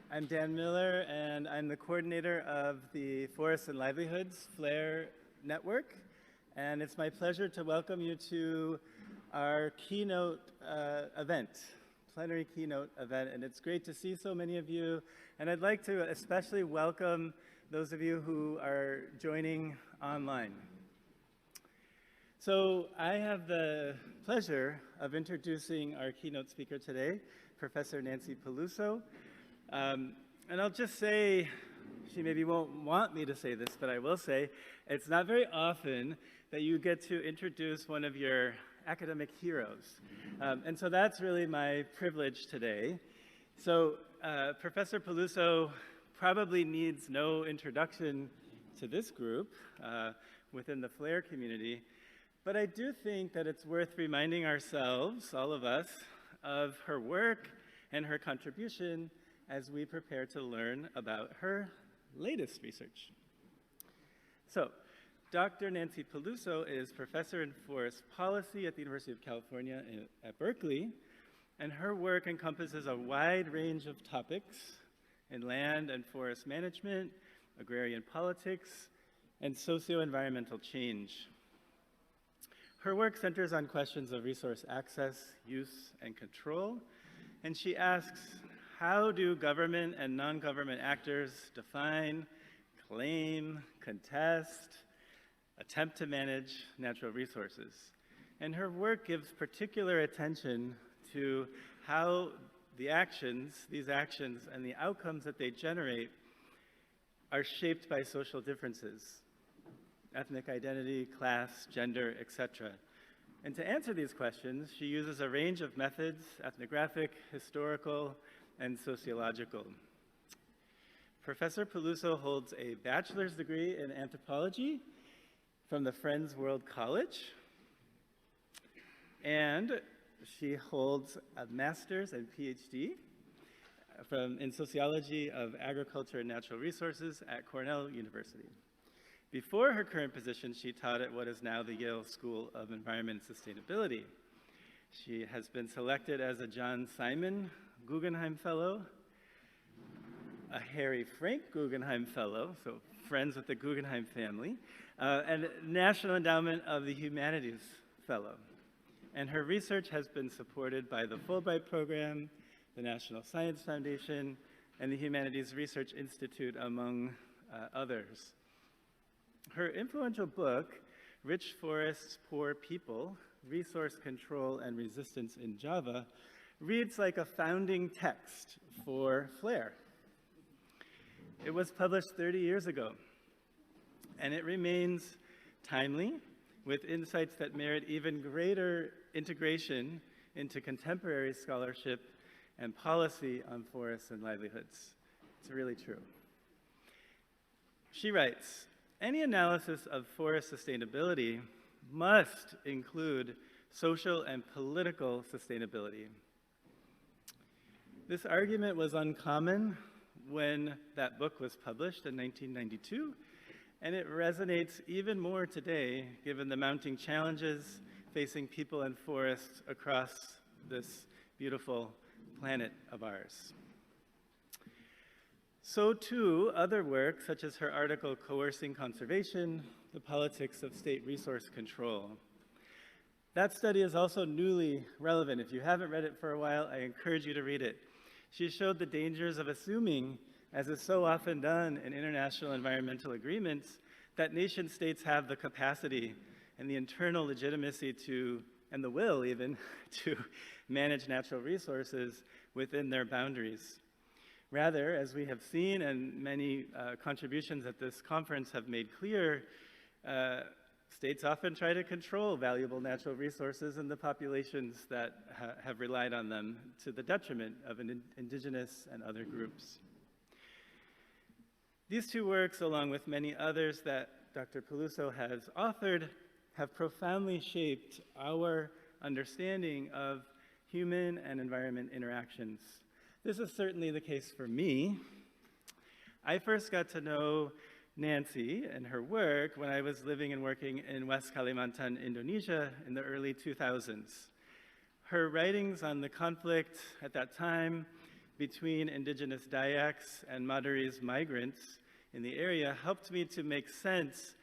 I'm Dan Miller, and I'm the coordinator of the Forests and Livelihoods FLAIR network. And it's my pleasure to welcome you to our keynote event, plenary keynote event. And it's great to see so many of you. And I'd like to especially welcome those of you who are joining online. So I have the pleasure of introducing our keynote speaker today, Professor Nancy Peluso. And I'll just say, she maybe won't want me to say this, but I will say, it's not very often that you get to introduce one of your academic heroes. And so that's really my privilege today. So Professor Peluso probably needs no introduction to this group within the FLAIR community, but I do think that it's worth reminding ourselves, all of us, of her work and her contribution as we prepare to learn about her latest research. So, Dr. Nancy Peluso is professor in forest policy at the University of California at Berkeley, and her work encompasses a wide range of topics in land and forest management, agrarian politics, and socio-environmental change. Her work centers on questions of resource access, use, and control, and she asks, how do government and non-government actors define, claim, contest, attempt to manage natural resources? And her work gives particular attention to how these actions and the outcomes that they generate are shaped by social differences, ethnic identity, class, gender, etc. And to answer these questions, she uses a range of methods, ethnographic, historical, and sociological. Professor Peluso holds a bachelor's degree in anthropology from the Friends World College, and she holds a master's and PhD in sociology of agriculture and natural resources at Cornell University. Before her current position, she taught at what is now the Yale School of Environment and Sustainability. She has been selected as a John Simon Guggenheim Fellow, a Harry Frank Guggenheim Fellow, so friends with the Guggenheim family, and National Endowment of the Humanities Fellow. And her research has been supported by the Fulbright Program, the National Science Foundation, and the Humanities Research Institute, among others. Her influential book, Rich Forests, Poor People, Resource Control and Resistance in Java, reads like a founding text for FLAIR. It was published 30 years ago, and it remains timely with insights that merit even greater integration into contemporary scholarship and policy on forests and livelihoods. It's really true. She writes, any analysis of forest sustainability must include social and political sustainability. This argument was uncommon when that book was published in 1992, and it resonates even more today given the mounting challenges facing people and forests across this beautiful planet of ours. So too, other work, such as her article, Coercing Conservation, the Politics of State Resource Control. That study is also newly relevant. If you haven't read it for a while, I encourage you to read it. She showed the dangers of assuming, as is so often done in international environmental agreements, that nation states have the capacity and the internal legitimacy to, and the will even, to manage natural resources within their boundaries. Rather, as we have seen, and many contributions at this conference have made clear, states often try to control valuable natural resources and the populations that have relied on them to the detriment of indigenous and other groups. These two works, along with many others that Dr. Peluso has authored, have profoundly shaped our understanding of human and environment interactions. This is certainly the case for me. I first got to know Nancy and her work when I was living and working in West Kalimantan, Indonesia in the early 2000s. Her writings on the conflict at that time between indigenous Dayaks and Madarese migrants in the area helped me to make sense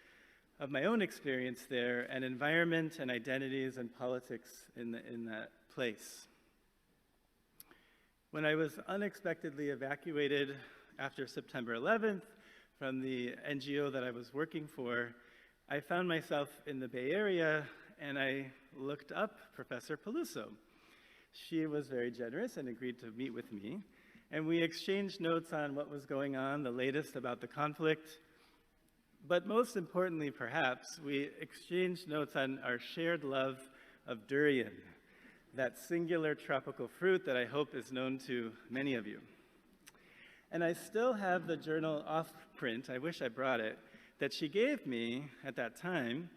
of my own experience there and environment and identities and politics in that place. When I was unexpectedly evacuated after September 11th from the NGO that I was working for, I found myself in the Bay Area and I looked up Professor Peluso. She was very generous and agreed to meet with me, and we exchanged notes on what was going on, the latest about the conflict, but most importantly, perhaps, we exchanged notes on our shared love of durian, that singular tropical fruit that I hope is known to many of you. And I still have the journal off print, I wish I brought it, that she gave me at that time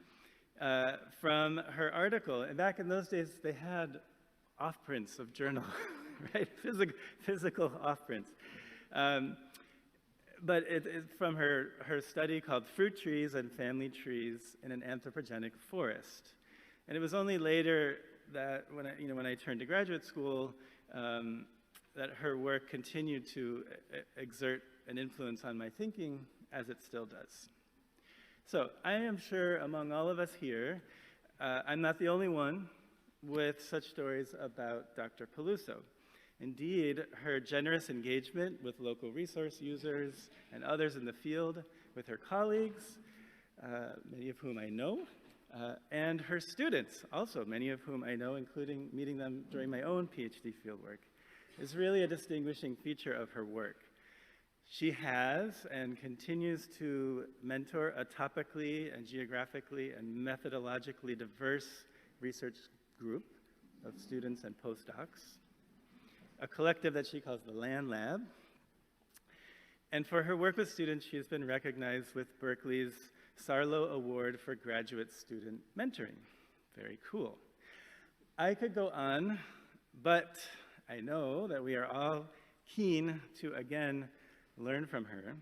from her article. And back in those days, they had off prints of journal, right? Physical off prints. But it's from her study called Fruit Trees and Family Trees in an Anthropogenic Forest. And it was only later that when I turned to graduate school, that her work continued to exert an influence on my thinking, as it still does. So I am sure among all of us here, I'm not the only one with such stories about Dr. Peluso. Indeed, her generous engagement with local resource users and others in the field, with her colleagues, many of whom I know, and her students, also many of whom I know, including meeting them during my own PhD fieldwork, is really a distinguishing feature of her work. She has and continues to mentor a topically and geographically and methodologically diverse research group of students and postdocs, a collective that she calls the Land Lab. And for her work with students, she has been recognized with Berkeley's Sarlo Award for Graduate Student Mentoring. Very cool. I could go on, but I know that we are all keen to, again, learn from her.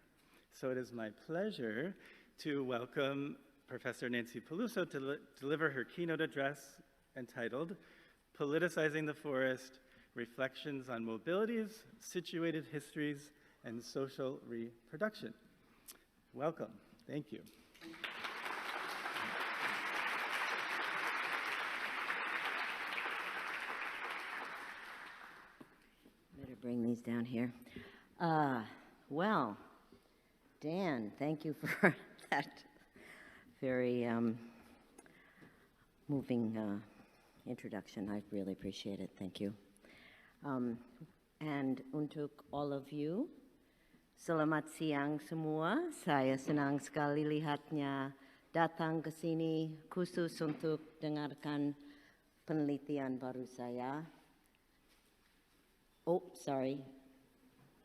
So it is my pleasure to welcome Professor Nancy Peluso to deliver her keynote address entitled Politicizing the Forest, Reflections on Mobilities, Situated Histories, and Social Reproduction. Welcome. Thank you. Better bring these down here. Well, Dan, thank you for that very moving introduction. I really appreciate it. Thank you. And untuk all of you, selamat siang semua. Saya senang sekali lihatnya datang ke sini khusus untuk dengarkan penelitian baru saya. Oh, sorry.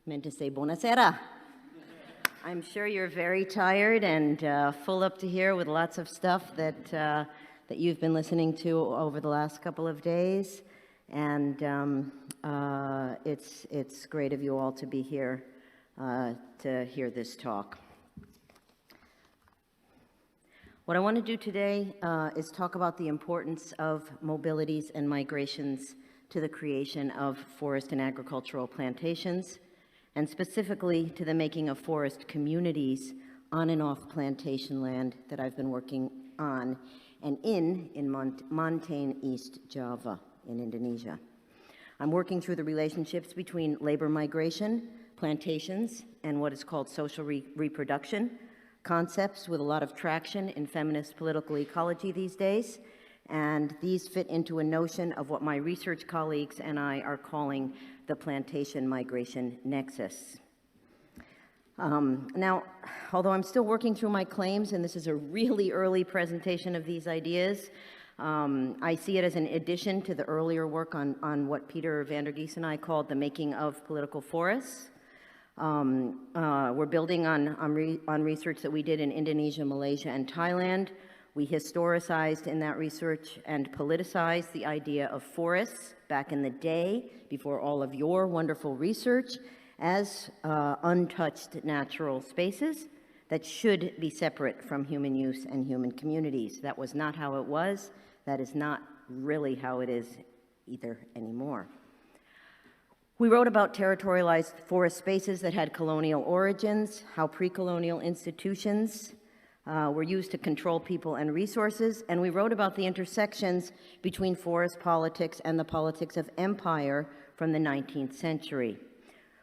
Meant to say buonasera. I'm sure you're very tired and full up to here with lots of stuff that you've been listening to over the last couple of days. And it's great of you all to be here to hear this talk. What I want to do today is talk about the importance of mobilities and migrations to the creation of forest and agricultural plantations, and specifically to the making of forest communities on and off plantation land that I've been working on and in montane East Java in Indonesia. I'm working through the relationships between labor migration, plantations, and what is called social reproduction, concepts with a lot of traction in feminist political ecology these days, and these fit into a notion of what my research colleagues and I are calling the plantation migration nexus. Now, although I'm still working through my claims, and this is a really early presentation of these ideas, I see it as an addition to the earlier work on what Peter Vandergeest and I called the making of political forests. We're building on research that we did in Indonesia, Malaysia, and Thailand. We historicized in that research and politicized the idea of forests back in the day, before all of your wonderful research, as untouched natural spaces that should be separate from human use and human communities. That was not how it was. That is not really how it is either anymore. We wrote about territorialized forest spaces that had colonial origins, how pre-colonial institutions were used to control people and resources, and we wrote about the intersections between forest politics and the politics of empire from the 19th century.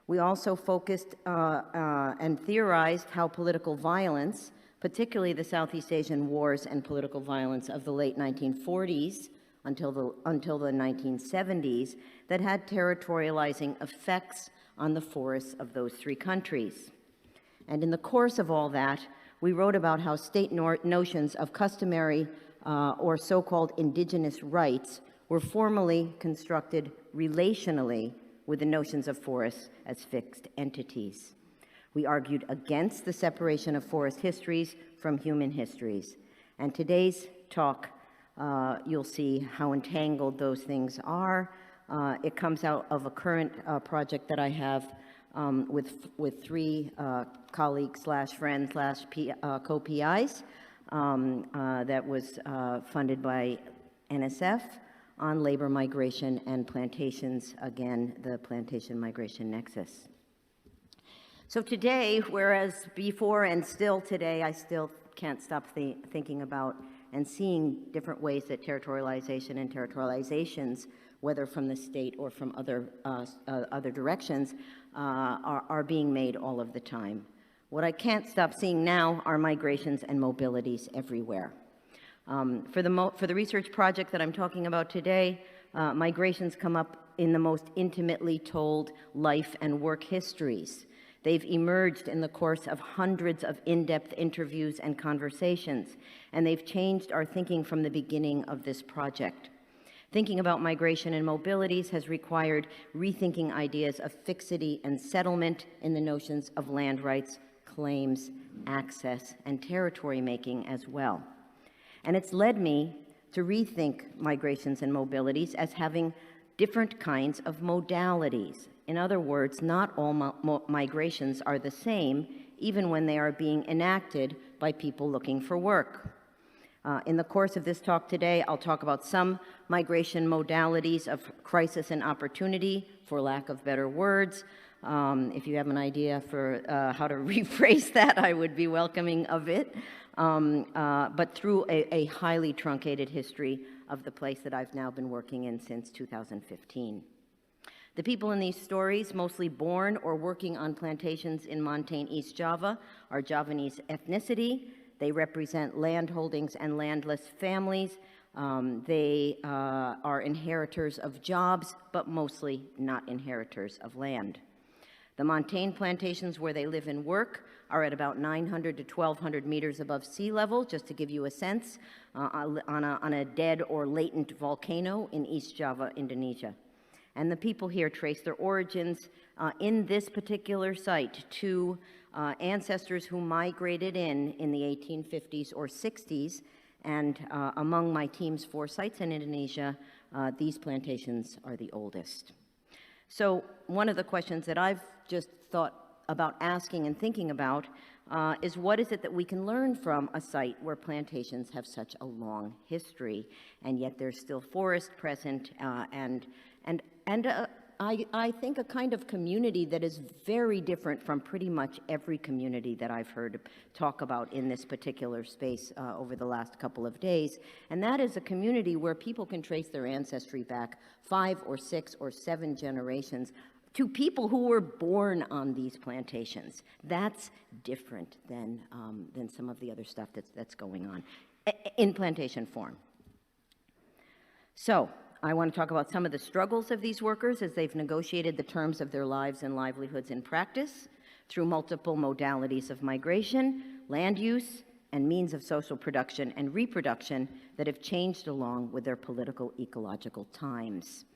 We also focused and theorized how political violence, particularly the Southeast Asian wars and political violence of the late 1940s until the 1970s, that had territorializing effects on the forests of those three countries. And in the course of all that, we wrote about how state notions of customary or so-called indigenous rights were formally constructed relationally with the notions of forests as fixed entities. We argued against the separation of forest histories from human histories. And today's talk, you'll see how entangled those things are. It comes out of a current project that I have with three colleagues / friends / co-PIs that was funded by NSF on labor migration and plantations, again, the plantation migration nexus. So today, whereas before and still today, I still can't stop thinking about and seeing different ways that territorialization and territorializations, whether from the state or from other directions, are being made all of the time. What I can't stop seeing now are migrations and mobilities everywhere. For the research project that I'm talking about today, migrations come up in the most intimately told life and work histories. They've emerged in the course of hundreds of in-depth interviews and conversations, and they've changed our thinking from the beginning of this project. Thinking about migration and mobilities has required rethinking ideas of fixity and settlement in the notions of land rights, claims, access, and territory making as well. And it's led me to rethink migrations and mobilities as having different kinds of modalities. In other words, not all migrations are the same, even when they are being enacted by people looking for work. In the course of this talk today, I'll talk about some migration modalities of crisis and opportunity, for lack of better words. If you have an idea for how to rephrase that, I would be welcoming of it. But through a highly truncated history of the place that I've now been working in since 2015. The people in these stories, mostly born or working on plantations in montane East Java, are Javanese ethnicity. They represent land holdings and landless families. They are inheritors of jobs, but mostly not inheritors of land. The montane plantations where they live and work are at about 900 to 1,200 meters above sea level, just to give you a sense, on a dead or latent volcano in East Java, Indonesia. And the people here trace their origins in this particular site to ancestors who migrated in the 1850s or 60s. And among my team's 4 sites in Indonesia, these plantations are the oldest. So one of the questions that I've just thought about asking and thinking about is what is it that we can learn from a site where plantations have such a long history, and yet there's still forest present and I think a kind of community that is very different from pretty much every community that I've heard talk about in this particular space over the last couple of days. And that is a community where people can trace their ancestry back 5 or 6 or 7 generations to people who were born on these plantations. That's different than some of the other stuff that's going on in plantation form. So, I want to talk about some of the struggles of these workers as they've negotiated the terms of their lives and livelihoods in practice through multiple modalities of migration, land use, and means of social production and reproduction that have changed along with their political ecological times.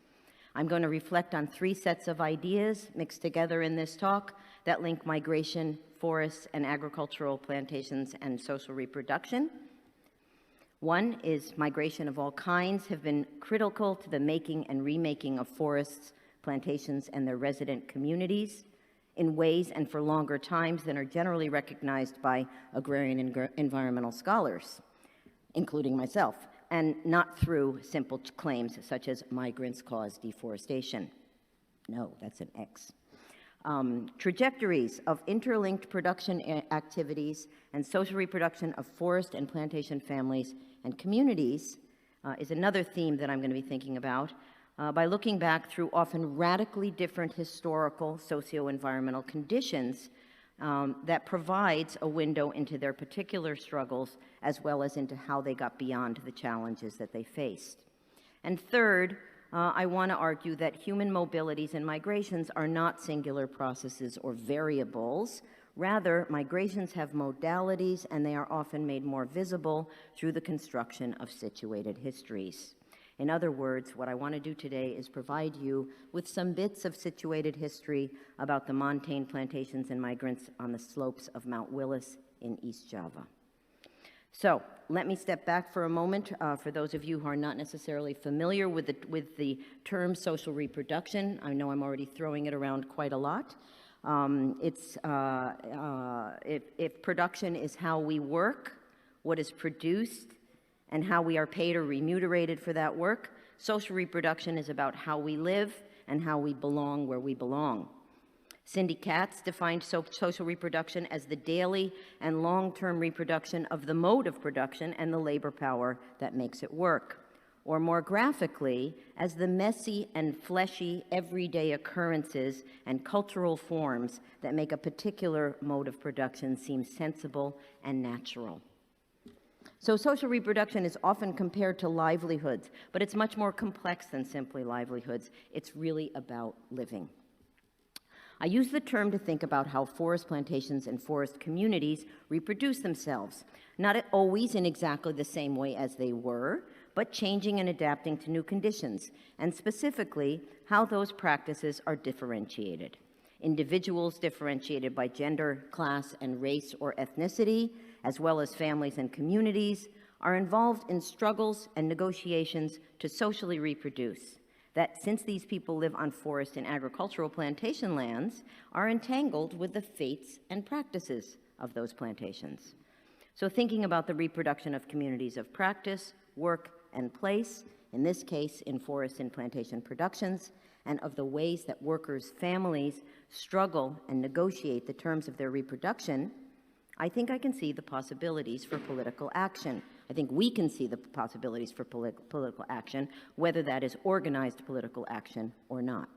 I'm going to reflect on 3 sets of ideas mixed together in this talk that link migration, forests, and agricultural plantations and social reproduction. One is migration of all kinds have been critical to the making and remaking of forests, plantations, and their resident communities in ways and for longer times than are generally recognized by agrarian and environmental scholars, including myself, and not through simple claims such as migrants cause deforestation. No, that's an X. Trajectories of interlinked production activities and social reproduction of forest and plantation families and communities is another theme that I'm going to be thinking about by looking back through often radically different historical socio-environmental conditions that provides a window into their particular struggles as well as into how they got beyond the challenges that they faced. And third, I want to argue that human mobilities and migrations are not singular processes or variables. Rather, migrations have modalities, and they are often made more visible through the construction of situated histories. In other words, what I want to do today is provide you with some bits of situated history about the montane plantations and migrants on the slopes of Mount Willis in East Java. So let me step back for a moment. For those of you who are not necessarily familiar with the term social reproduction, I know I'm already throwing it around quite a lot. If production is how we work, what is produced, and how we are paid or remunerated for that work, social reproduction is about how we live and how we belong where we belong. Cindy Katz defined social reproduction as the daily and long-term reproduction of the mode of production and the labor power that makes it work. Or more graphically, as the messy and fleshy everyday occurrences and cultural forms that make a particular mode of production seem sensible and natural. So social reproduction is often compared to livelihoods, but it's much more complex than simply livelihoods. It's really about living. I use the term to think about how forest plantations and forest communities reproduce themselves, not always in exactly the same way as they were, but changing and adapting to new conditions, and specifically how those practices are differentiated. Individuals differentiated by gender, class, and race or ethnicity, as well as families and communities, are involved in struggles and negotiations to socially reproduce. That since these people live on forest and agricultural plantation lands, are entangled with the fates and practices of those plantations. So thinking about the reproduction of communities of practice, work, and place, in this case in forest and plantation productions, and of the ways that workers' families struggle and negotiate the terms of their reproduction, I think I can see the possibilities for political action. I think we can see the possibilities for political action, whether that is organized political action or not.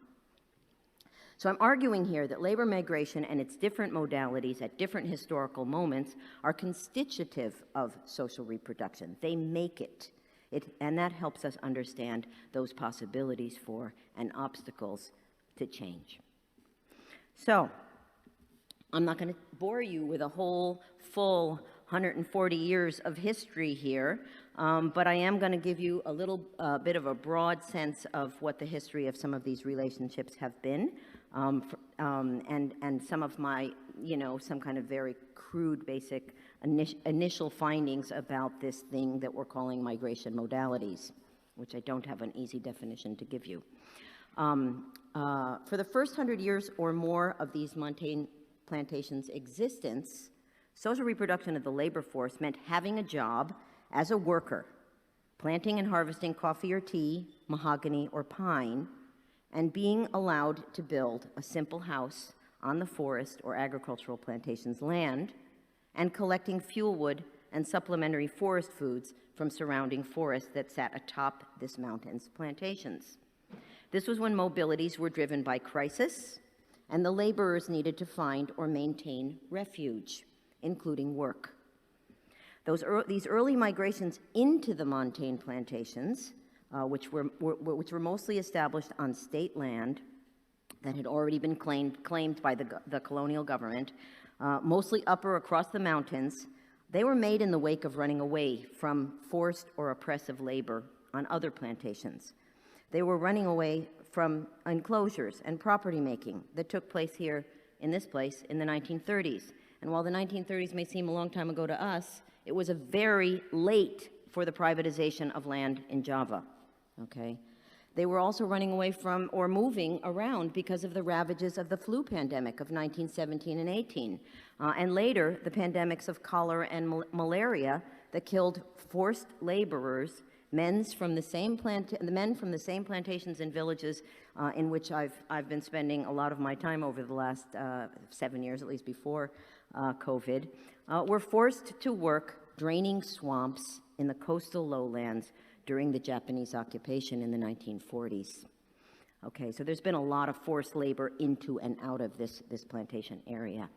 So I'm arguing here that labor migration and its different modalities at different historical moments are constitutive of social reproduction. They make it. And that helps us understand those possibilities for and obstacles to change. So I'm not going to bore you with a whole full 140 years of history here, but I am going to give you a little bit of a broad sense of what the history of some of these relationships have been, and some of my, some kind of very crude, basic initial findings about this thing that we're calling migration modalities, which I don't have an easy definition to give you. For the first 100 years or more of these montane plantations' existence, social reproduction of the labor force meant having a job as a worker, planting and harvesting coffee or tea, mahogany or pine, and being allowed to build a simple house on the forest or agricultural plantation's land, and collecting fuel wood and supplementary forest foods from surrounding forests that sat atop this mountain's plantations. This was when mobilities were driven by crisis, and the laborers needed to find or maintain refuge, including work. These early migrations into the montane plantations, which were mostly established on state land that had already been claimed by the colonial government, mostly up or across the mountains, they were made in the wake of running away from forced or oppressive labor on other plantations. They were running away from enclosures and property making that took place here in this place in the 1930s. And while the 1930s may seem a long time ago to us, it was a very late for the privatization of land in Java, okay? They were also running away from or moving around because of the ravages of the flu pandemic of 1917 and 18. And later, the pandemics of cholera and malaria that killed forced laborers the men from the same plantations and villages in which I've been spending a lot of my time over the last 7 years, at least before COVID, were forced to work draining swamps in the coastal lowlands during the Japanese occupation in the 1940s. Okay, so there's been a lot of forced labor into and out of this plantation area.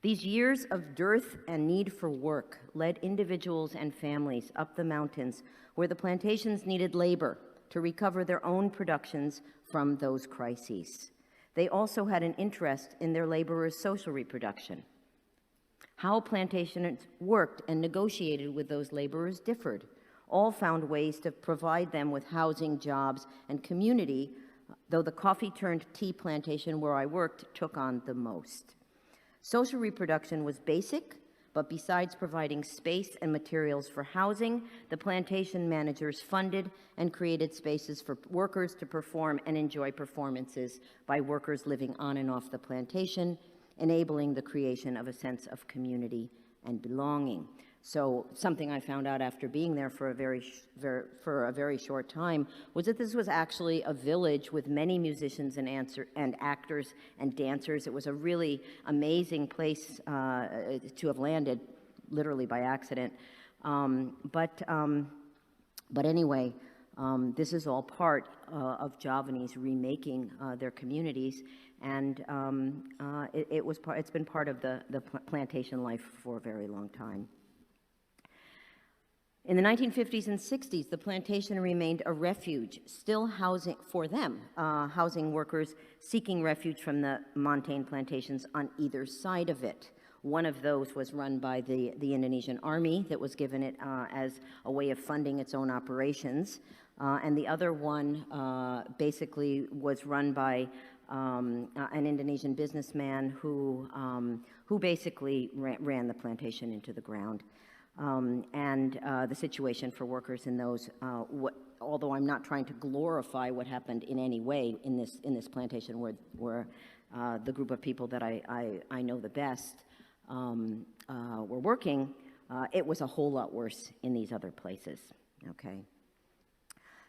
These years of dearth and need for work led individuals and families up the mountains where the plantations needed labor to recover their own productions from those crises. They also had an interest in their laborers' social reproduction. How plantations worked and negotiated with those laborers differed. All found ways to provide them with housing, jobs, and community, though the coffee-turned-tea plantation where I worked took on the most. Social reproduction was basic, but besides providing space and materials for housing, the plantation managers funded and created spaces for workers to perform and enjoy performances by workers living on and off the plantation, enabling the creation of a sense of community and belonging. So something I found out after being there for a very short time was that this was actually a village with many musicians and actors and dancers. It was a really amazing place to have landed, literally by accident. But anyway, this is all part of Javanese remaking their communities, and it's been part of the plantation life for a very long time. In the 1950s and 60s, the plantation remained a refuge, still housing for them, housing workers seeking refuge from the montane plantations on either side of it. One of those was run by the Indonesian army that was given it as a way of funding its own operations. And the other one basically was run by an Indonesian businessman who basically ran the plantation into the ground. The situation for workers in those, although I'm not trying to glorify what happened in any way in this plantation where the group of people that I know the best were working, it was a whole lot worse in these other places. Okay.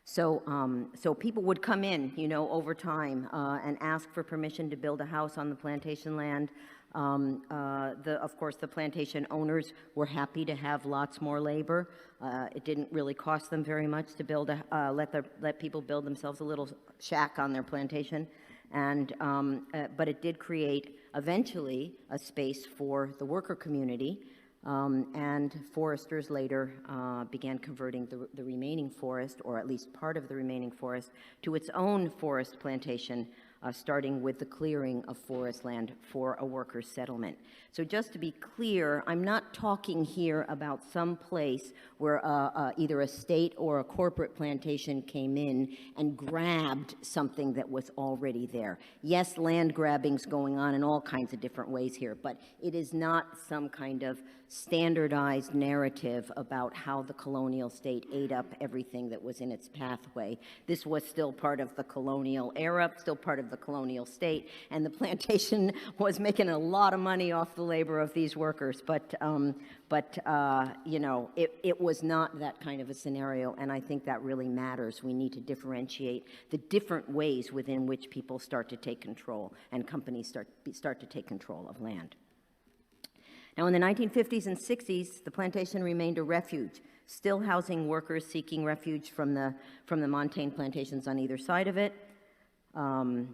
So people would come in, over time and ask for permission to build a house on the plantation land. Of course, the plantation owners were happy to have lots more labor. It didn't really cost them very much to build let people build themselves a little shack on their plantation, but it did create eventually a space for the worker community. And foresters later began converting the remaining forest, or at least part of the remaining forest, to its own forest plantation, starting with the clearing of forest land for a workers' settlement. So just to be clear, I'm not talking here about some place where either a state or a corporate plantation came in and grabbed something that was already there. Yes, land grabbing's going on in all kinds of different ways here, but it is not some kind of standardized narrative about how the colonial state ate up everything that was in its pathway. This was still part of the colonial era, still part of the colonial state, and the plantation was making a lot of money off the labor of these workers, but it was not that kind of a scenario, and I think that really matters. We need to differentiate the different ways within which people start to take control and companies start to take control of land. Now, in the 1950s and 60s, the plantation remained a refuge, still housing workers seeking refuge from the montane plantations on either side of it. The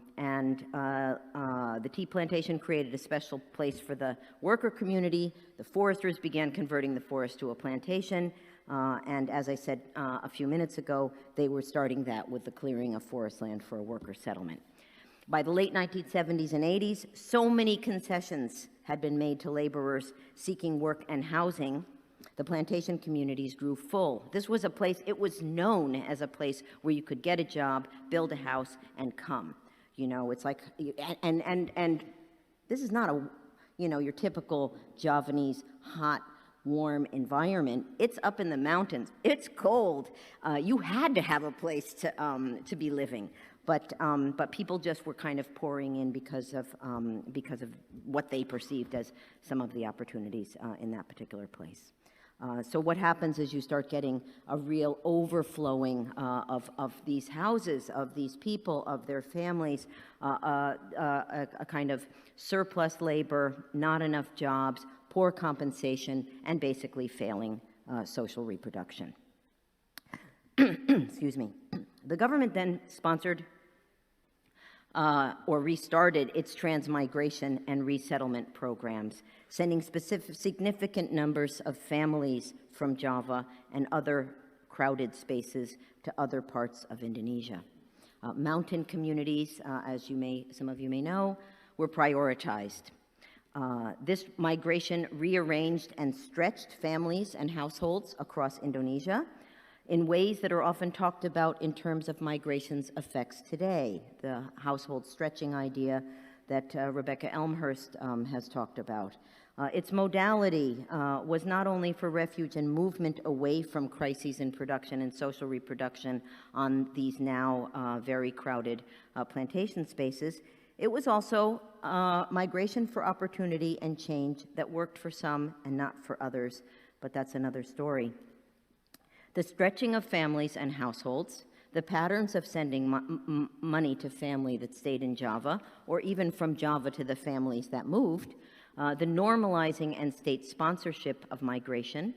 tea plantation created a special place for the worker community. The foresters began converting the forest to a plantation. And as I said a few minutes ago, they were starting that with the clearing of forest land for a worker settlement. By the late 1970s and 80s, so many concessions had been made to laborers seeking work and housing, the plantation communities grew full. This was a place, it was known as a place where you could get a job, build a house, and come. It's like, and this is not your typical Javanese hot, warm environment. It's up in the mountains. It's cold. You had to have a place to be living. But people just were kind of pouring in because of what they perceived as some of the opportunities in that particular place. So what happens is you start getting a real overflowing of these houses, of these people, of their families, a kind of surplus labor, not enough jobs, poor compensation, and basically failing social reproduction. Excuse me. The government then sponsored or restarted its transmigration and resettlement programs, sending significant numbers of families from Java and other crowded spaces to other parts of Indonesia. Mountain communities, as some of you may know, were prioritized. This migration rearranged and stretched families and households across Indonesia in ways that are often talked about in terms of migration's effects today, the household stretching idea that Rebecca Elmhurst has talked about. Its modality was not only for refuge and movement away from crises in production and social reproduction on these now very crowded plantation spaces, it was also migration for opportunity and change that worked for some and not for others, but that's another story. The stretching of families and households, the patterns of sending money to family that stayed in Java, or even from Java to the families that moved, the normalizing and state sponsorship of migration,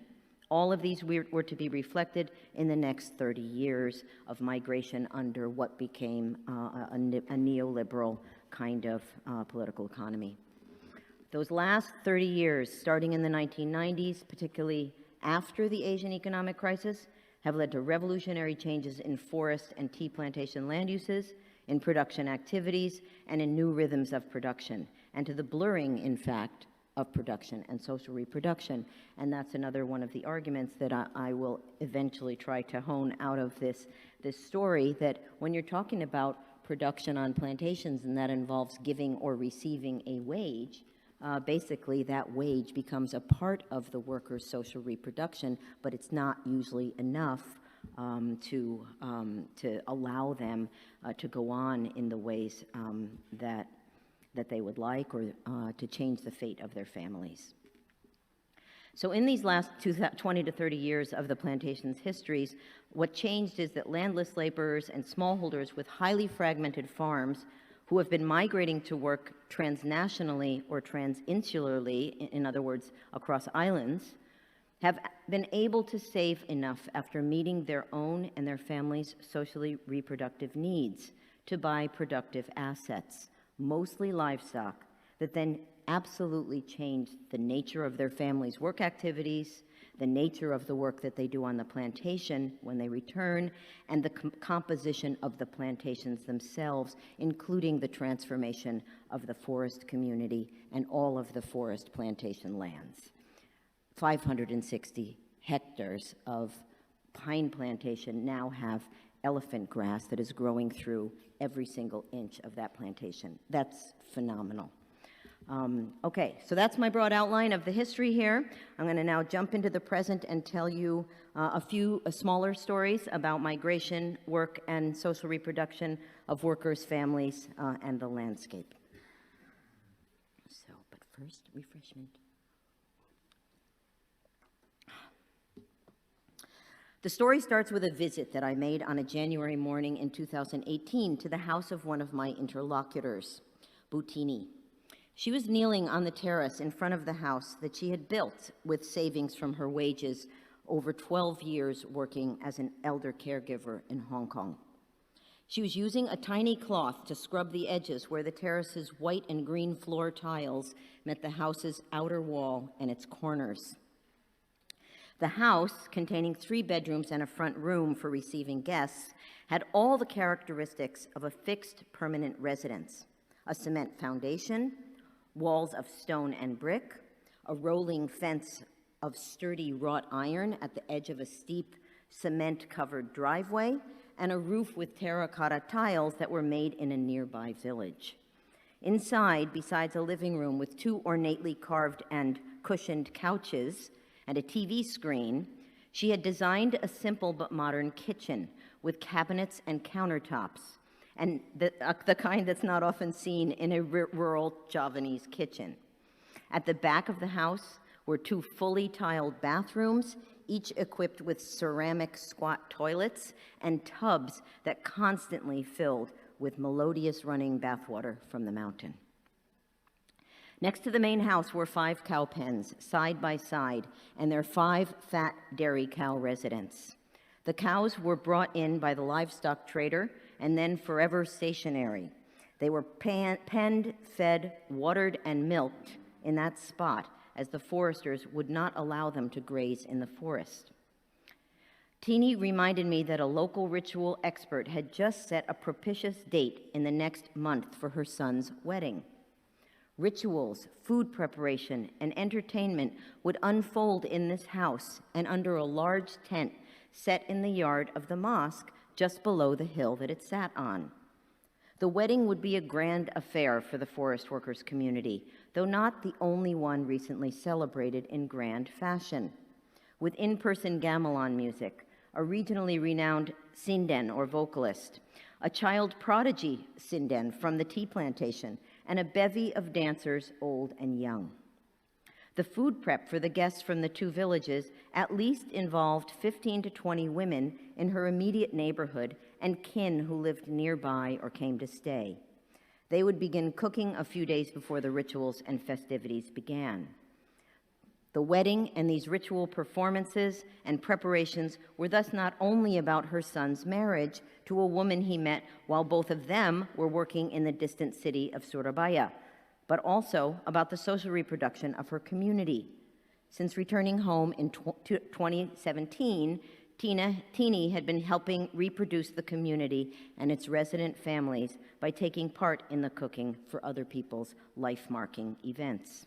all of these were to be reflected in the next 30 years of migration under what became a neoliberal kind of political economy. Those last 30 years, starting in the 1990s, particularly after the Asian economic crisis, have led to revolutionary changes in forest and tea plantation land uses, in production activities, and in new rhythms of production, and to the blurring, in fact, of production and social reproduction. And that's another one of the arguments that I will eventually try to hone out of this story, that when you're talking about production on plantations and that involves giving or receiving a wage, basically that wage becomes a part of the worker's social reproduction, but it's not usually enough to allow them to go on in the ways that they would like, or to change the fate of their families. So in these last 20 to 30 years of the plantation's histories, what changed is that landless laborers and smallholders with highly fragmented farms who have been migrating to work transnationally or transinsularly, in other words, across islands, have been able to save enough after meeting their own and their families' socially reproductive needs to buy productive assets, mostly livestock, that then absolutely changed the nature of their families' work activities, the nature of the work that they do on the plantation when they return, and the composition of the plantations themselves, including the transformation of the forest community and all of the forest plantation lands. 560 hectares of pine plantation now have elephant grass that is growing through every single inch of that plantation. That's phenomenal. Okay, so that's my broad outline of the history here. I'm going to now jump into the present and tell you a few smaller stories about migration, work, and social reproduction of workers, families, and the landscape. So, but first, refreshment. The story starts with a visit that I made on a January morning in 2018 to the house of one of my interlocutors, Butini. She was kneeling on the terrace in front of the house that she had built with savings from her wages over 12 years working as an elder caregiver in Hong Kong. She was using a tiny cloth to scrub the edges where the terrace's white and green floor tiles met the house's outer wall and its corners. The house, containing 3 bedrooms and a front room for receiving guests, had all the characteristics of a fixed permanent residence: a cement foundation, walls of stone and brick, a rolling fence of sturdy wrought iron at the edge of a steep cement-covered driveway, and a roof with terracotta tiles that were made in a nearby village. Inside, besides a living room with 2 ornately carved and cushioned couches and a TV screen, she had designed a simple but modern kitchen with cabinets and countertops, and the kind that's not often seen in a rural Javanese kitchen. At the back of the house were 2 fully tiled bathrooms, each equipped with ceramic squat toilets and tubs that constantly filled with melodious running bathwater from the mountain. Next to the main house were 5 cow pens, side by side, and their 5 fat dairy cow residents. The cows were brought in by the livestock trader and then forever stationary. They were penned, fed, watered, and milked in that spot, as the foresters would not allow them to graze in the forest. Teeny reminded me that a local ritual expert had just set a propitious date in the next month for her son's wedding. Rituals, food preparation, and entertainment would unfold in this house and under a large tent set in the yard of the mosque just below the hill that it sat on. The wedding would be a grand affair for the forest workers community, though not the only one recently celebrated in grand fashion. With in-person gamelan music, a regionally renowned sinden or vocalist, a child prodigy sinden from the tea plantation, and a bevy of dancers, old and young. The food prep for the guests from the 2 villages at least involved 15 to 20 women in her immediate neighborhood and kin who lived nearby or came to stay. They would begin cooking a few days before the rituals and festivities began. The wedding and these ritual performances and preparations were thus not only about her son's marriage to a woman he met while both of them were working in the distant city of Surabaya, but also about the social reproduction of her community. Since returning home in 2017, Teeny had been helping reproduce the community and its resident families by taking part in the cooking for other people's life-marking events.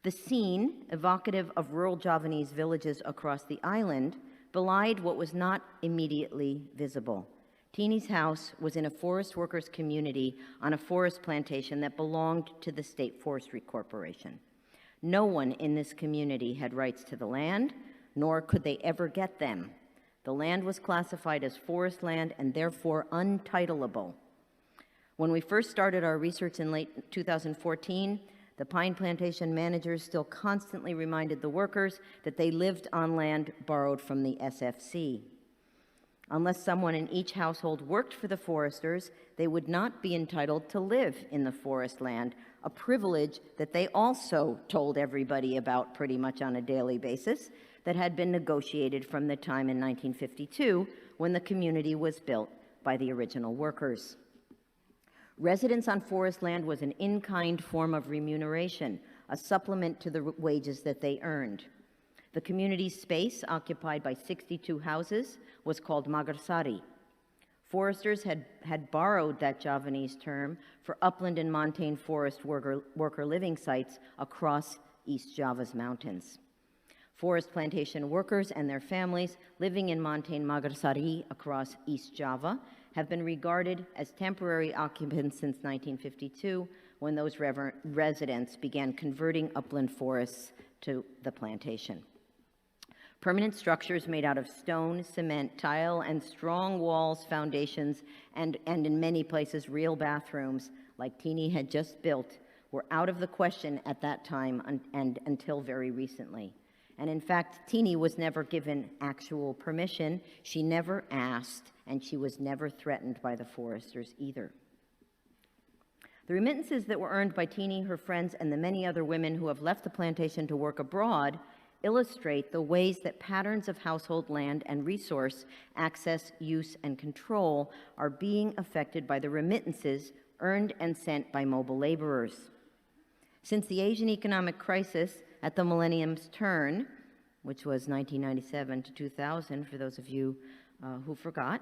The scene, evocative of rural Javanese villages across the island, belied what was not immediately visible. Teeny's house was in a forest workers community on a forest plantation that belonged to the State Forestry Corporation. No one in this community had rights to the land, nor could they ever get them. The land was classified as forest land and therefore untitleable. When we first started our research in late 2014, the pine plantation managers still constantly reminded the workers that they lived on land borrowed from the SFC. Unless someone in each household worked for the foresters, they would not be entitled to live in the forest land, a privilege that they also told everybody about pretty much on a daily basis, that had been negotiated from the time in 1952 when the community was built by the original workers. Residence on forest land was an in-kind form of remuneration, a supplement to the wages that they earned. The community's space, occupied by 62 houses, was called Magarsari. Foresters had borrowed that Javanese term for upland and montane forest worker living sites across East Java's mountains. Forest plantation workers and their families living in montane Magarsari across East Java have been regarded as temporary occupants since 1952, when those residents began converting upland forests to the plantation. Permanent structures made out of stone, cement, tile, and strong walls, foundations, and in many places real bathrooms, like Teeny had just built, were out of the question at that time and until very recently. And in fact, Teeny was never given actual permission, she never asked, and she was never threatened by the foresters either. The remittances that were earned by Teeny, her friends, and the many other women who have left the plantation to work abroad illustrate the ways that patterns of household land and resource access, use, and control are being affected by the remittances earned and sent by mobile laborers. Since the Asian economic crisis at the millennium's turn, which was 1997 to 2000, for those of you who forgot,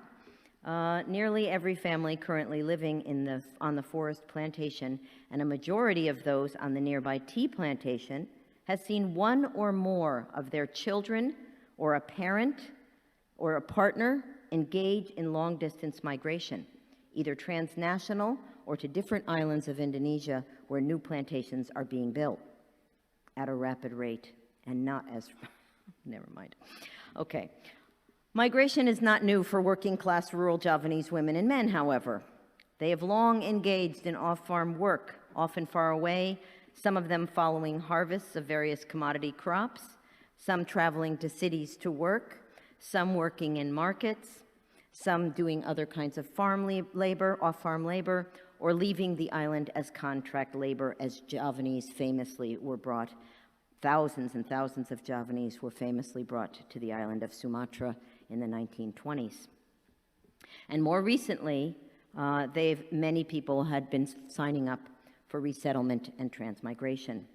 nearly every family currently living on the forest plantation, and a majority of those on the nearby tea plantation, has seen one or more of their children or a parent or a partner engage in long-distance migration, either transnational or to different islands of Indonesia where new plantations are being built at a rapid rate and not as, never mind. Okay. Migration is not new for working-class rural Javanese women and men, however. They have long engaged in off-farm work, often far away, some of them following harvests of various commodity crops, some traveling to cities to work, some working in markets, some doing other kinds of labor, off-farm labor, or leaving the island as contract labor, as Javanese famously were brought. Thousands and thousands of Javanese were famously brought to the island of Sumatra in the 1920s. And more recently, many people had been signing up for resettlement and transmigration.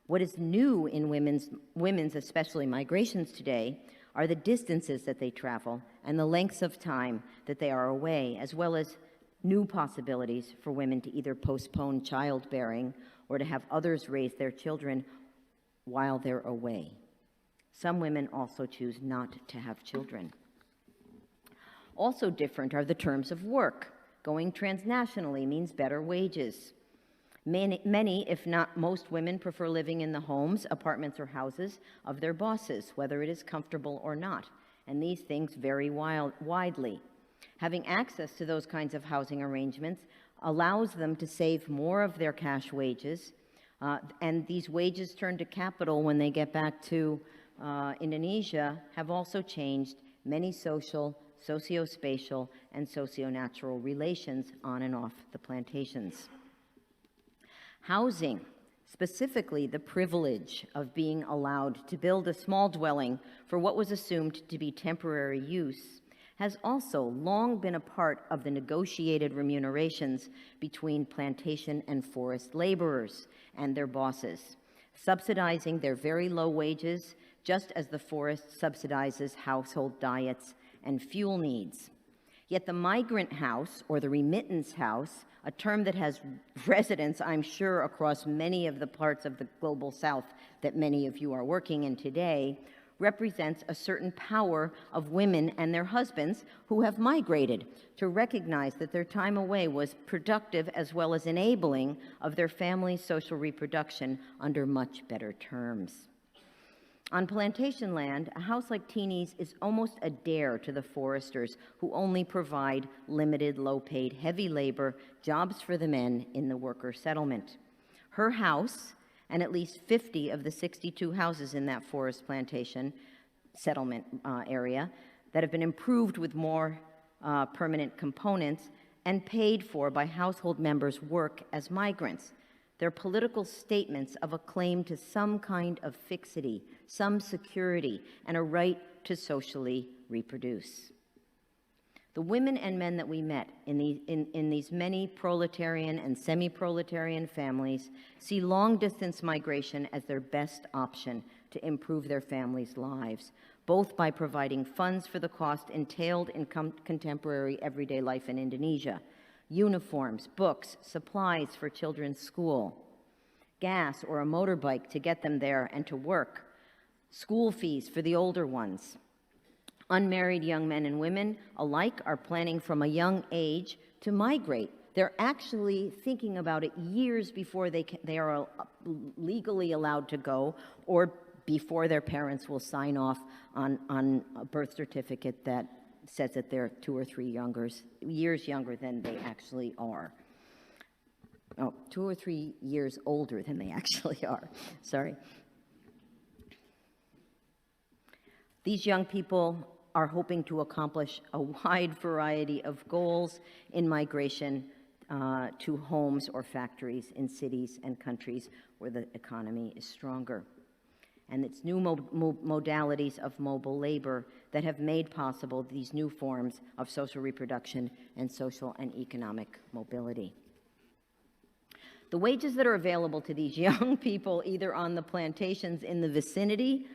What is new in women's, especially migrations today, are the distances that they travel and the lengths of time that they are away, as well as new possibilities for women to either postpone childbearing or to have others raise their children while they're away. Some women also choose not to have children. Also different are the terms of work. Going transnationally means better wages. Many, if not most women, prefer living in the homes, apartments, or houses of their bosses, whether it is comfortable or not. And these things vary widely. Having access to those kinds of housing arrangements allows them to save more of their cash wages, and these wages turned to capital when they get back to Indonesia have also changed many social, socio-spatial, and socio-natural relations on and off the plantations. Housing, specifically the privilege of being allowed to build a small dwelling for what was assumed to be temporary use, has also long been a part of the negotiated remunerations between plantation and forest laborers and their bosses, subsidizing their very low wages, just as the forest subsidizes household diets and fuel needs. Yet the migrant house, or the remittance house, a term that has resonance, I'm sure, across many of the parts of the global south that many of you are working in today, represents a certain power of women and their husbands who have migrated to recognize that their time away was productive as well as enabling of their family's social reproduction under much better terms. On plantation land, a house like Teeny's is almost a dare to the foresters who only provide limited, low-paid, heavy labor jobs for the men in the worker settlement. Her house, and at least 50 of the 62 houses in that forest plantation settlement area that have been improved with more permanent components and paid for by household members, work as migrants. They're political statements of a claim to some kind of fixity, some security, and a right to socially reproduce. The women and men that we met in these many proletarian and semi-proletarian families see long-distance migration as their best option to improve their families' lives, both by providing funds for the cost entailed in contemporary everyday life in Indonesia, uniforms, books, supplies for children's school, gas or a motorbike to get them there and to work, school fees for the older ones. Unmarried young men and women alike are planning from a young age to migrate. They're actually thinking about it years before they are legally allowed to go, or before their parents will sign off on a birth certificate that says that they're 2 or 3 years younger than they actually are. Oh, 2 or 3 years older than they actually are. Sorry. These young people are hoping to accomplish a wide variety of goals in migration to homes or factories in cities and countries where the economy is stronger. And it's new modalities of mobile labor that have made possible these new forms of social reproduction and social and economic mobility. The wages that are available to these young people, either on the plantations in the vicinity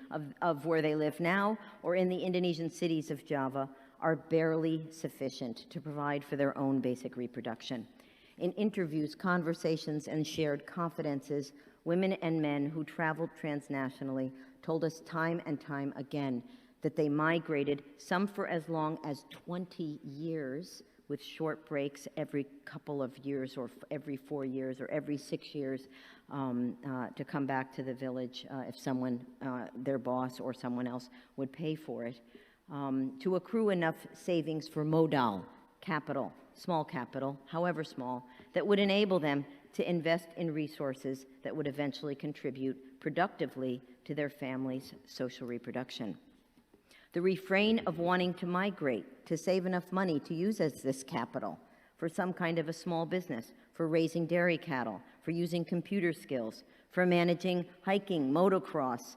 of where they live now or in the Indonesian cities of Java, are barely sufficient to provide for their own basic reproduction. In interviews, conversations, and shared confidences, women and men who traveled transnationally told us time and time again that they migrated, some for as long as 20 years, with short breaks every couple of years or every 4 years or every 6 years to come back to the village if someone, their boss or someone else, would pay for it, to accrue enough savings for modal, capital, small capital, however small, that would enable them to invest in resources that would eventually contribute productively to their family's social reproduction. The refrain of wanting to migrate to save enough money to use as this capital for some kind of a small business, for raising dairy cattle, for using computer skills, for managing hiking, motocross,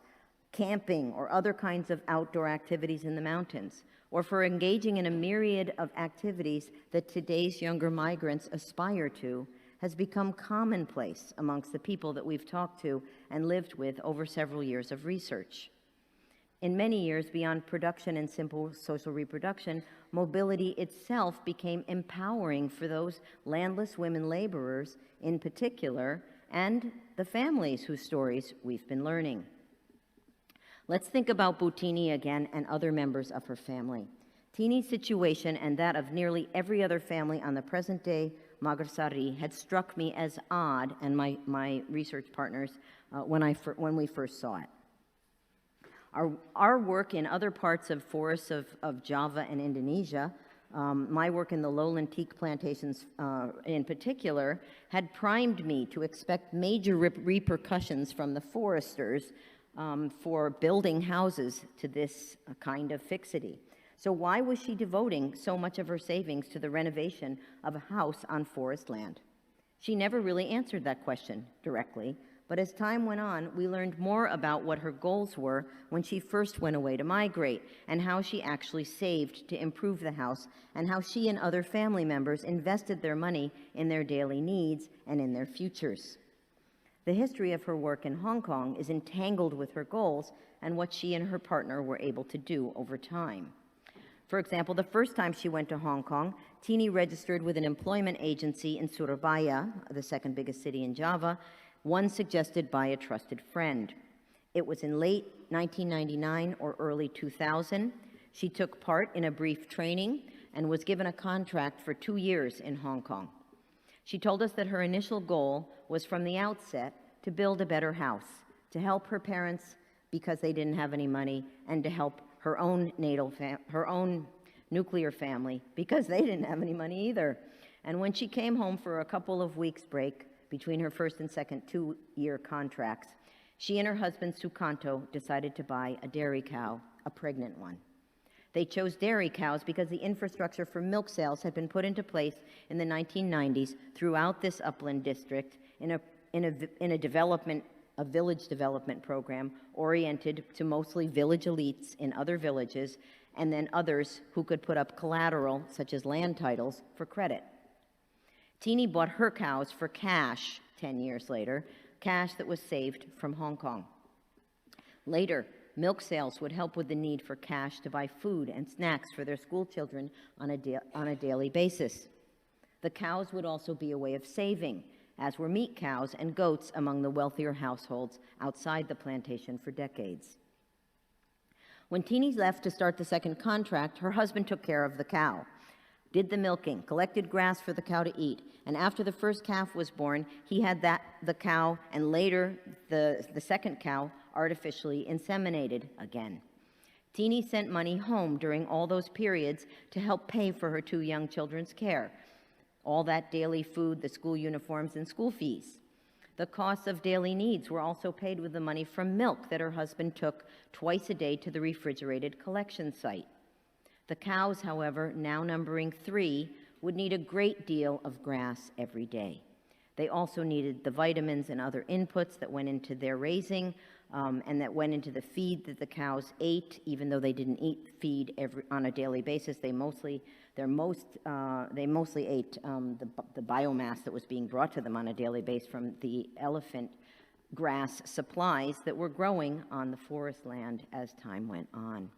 camping, or other kinds of outdoor activities in the mountains, or for engaging in a myriad of activities that today's younger migrants aspire to, has become commonplace amongst the people that we've talked to and lived with over several years of research. In many years, beyond production and simple social reproduction, mobility itself became empowering for those landless women laborers in particular, and the families whose stories we've been learning. Let's think about Boutini again and other members of her family. Tini's situation and that of nearly every other family on the present-day Maghrasari had struck me as odd, and my research partners, when we first saw it. Our work in other parts of forests of Java and Indonesia, my work in the lowland teak plantations in particular, had primed me to expect major repercussions from the foresters for building houses to this kind of fixity. So why was she devoting so much of her savings to the renovation of a house on forest land? She never really answered that question directly, but as time went on, we learned more about what her goals were when she first went away to migrate, and how she actually saved to improve the house, and how she and other family members invested their money in their daily needs and in their futures. The history of her work in Hong Kong is entangled with her goals and what she and her partner were able to do over time. For example, the first time she went to Hong Kong, Tini registered with an employment agency in Surabaya, the second biggest city in Java, one suggested by a trusted friend. It was in late 1999 or early 2000. She took part in a brief training and was given a contract for 2 years in Hong Kong. She told us that her initial goal was from the outset to build a better house, to help her parents because they didn't have any money, and to help her own nuclear family because they didn't have any money either. And when she came home for a couple of weeks break between her first and second 2-year contracts, she and her husband Sukanto decided to buy a dairy cow, a pregnant one. They chose dairy cows because the infrastructure for milk sales had been put into place in the 1990s throughout this upland district in a village development program oriented to mostly village elites in other villages, and then others who could put up collateral, such as land titles, for credit. Tini bought her cows for cash 10 years later, cash that was saved from Hong Kong. Later, milk sales would help with the need for cash to buy food and snacks for their school children on a daily basis. The cows would also be a way of saving, as were meat cows and goats among the wealthier households outside the plantation for decades. When Tini left to start the second contract, her husband took care of the cow, did the milking, collected grass for the cow to eat, and after the first calf was born, he had the cow and later the second cow artificially inseminated again. Tini sent money home during all those periods to help pay for her 2 young children's care, all that daily food, the school uniforms, and school fees. The costs of daily needs were also paid with the money from milk that her husband took twice a day to the refrigerated collection site. The cows, however, now numbering 3, would need a great deal of grass every day. They also needed the vitamins and other inputs that went into their raising, and that went into the feed that the cows ate, even though they didn't eat feed on a daily basis. They mostly ate the biomass that was being brought to them on a daily basis from the elephant grass supplies that were growing on the forest land as time went on.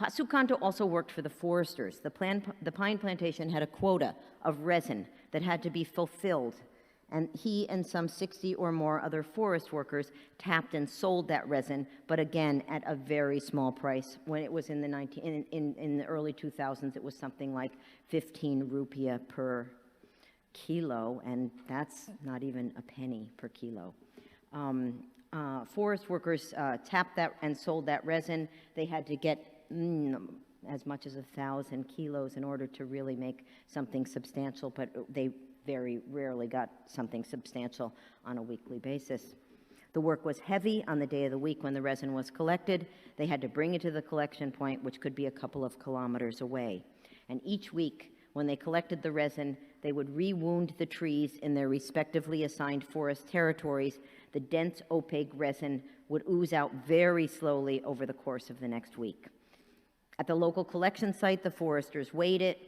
Sukanto also worked for the foresters. The pine plantation had a quota of resin that had to be fulfilled, and he and some 60 or more other forest workers tapped and sold that resin, but again at a very small price. When it was in the early 2000s, it was something like 15 rupiah per kilo, and that's not even a penny per kilo. Forest workers tapped that and sold that resin. They had to get as much as 1,000 kilos in order to really make something substantial, but they very rarely got something substantial on a weekly basis. The work was heavy on the day of the week when the resin was collected. They had to bring it to the collection point, which could be a couple of kilometers away. And each week, when they collected the resin, they would re-wound the trees in their respectively assigned forest territories. The dense, opaque resin would ooze out very slowly over the course of the next week. At the local collection site, the foresters weighed it,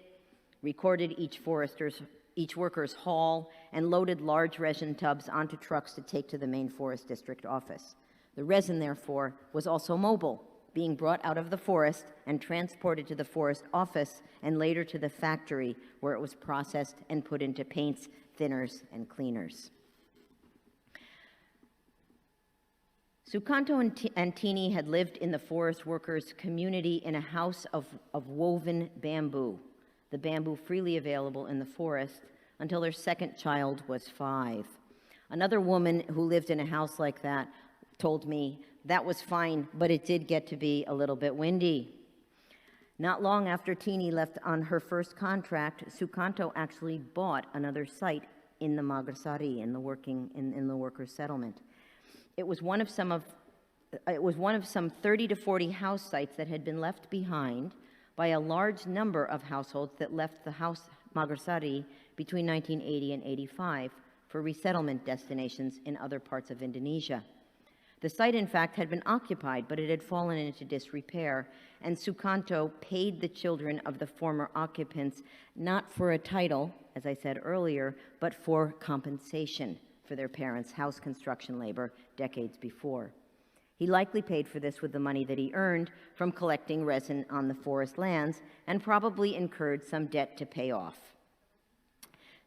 recorded each worker's haul, and loaded large resin tubs onto trucks to take to the main forest district office. The resin, therefore, was also mobile, being brought out of the forest and transported to the forest office and later to the factory, where it was processed and put into paints, thinners, and cleaners. Sukanto and Tini had lived in the forest workers' community in a house of woven bamboo, the bamboo freely available in the forest, until their second child was 5. Another woman who lived in a house like that told me that was fine, but it did get to be a little bit windy. Not long after Tini left on her first contract, Sukanto actually bought another site in the Magasari, in the workers' settlement. It was one of some 30 to 40 house sites that had been left behind by a large number of households that left the house Magasari between 1980 and 85 for resettlement destinations in other parts of Indonesia. The site, in fact, had been occupied, but it had fallen into disrepair, and Sukanto paid the children of the former occupants not for a title, as I said earlier, but for compensation for their parents' house construction labor decades before. He likely paid for this with the money that he earned from collecting resin on the forest lands and probably incurred some debt to pay off.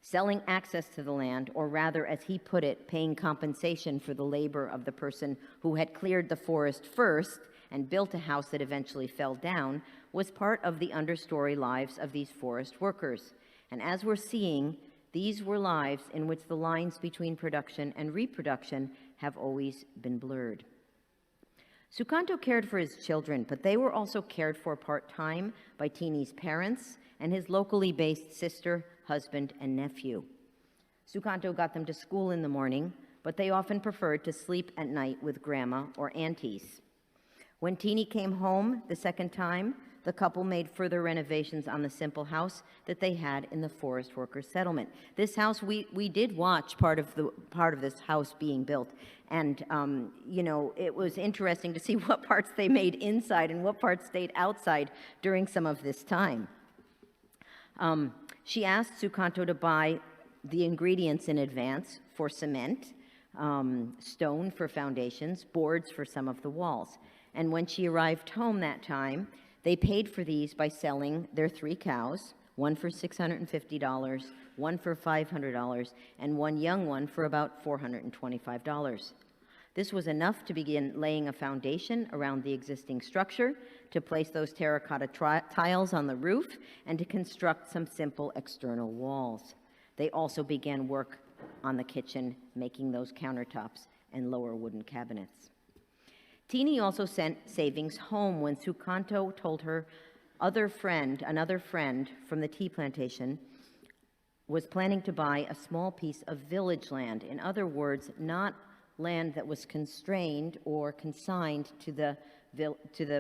Selling access to the land, or rather, as he put it, paying compensation for the labor of the person who had cleared the forest first and built a house that eventually fell down, was part of the understory lives of these forest workers. And as we're seeing, these were lives in which the lines between production and reproduction have always been blurred. Sukanto cared for his children, but they were also cared for part-time by Tini's parents and his locally based sister, husband, and nephew. Sukanto got them to school in the morning, but they often preferred to sleep at night with grandma or aunties. When Tini came home the second time, the couple made further renovations on the simple house that they had in the forest workers' settlement. This house, we did watch part of this house being built, and it was interesting to see what parts they made inside and what parts stayed outside during some of this time. She asked Sukanto to buy the ingredients in advance for cement, stone for foundations, boards for some of the walls. And when she arrived home that time, they paid for these by selling their 3 cows, one for $650, one for $500, and one young one for about $425. This was enough to begin laying a foundation around the existing structure, to place those terracotta tiles on the roof, and to construct some simple external walls. They also began work on the kitchen, making those countertops and lower wooden cabinets. Tini also sent savings home when Sukanto told her another friend from the tea plantation was planning to buy a small piece of village land. In other words, not land that was constrained or consigned to the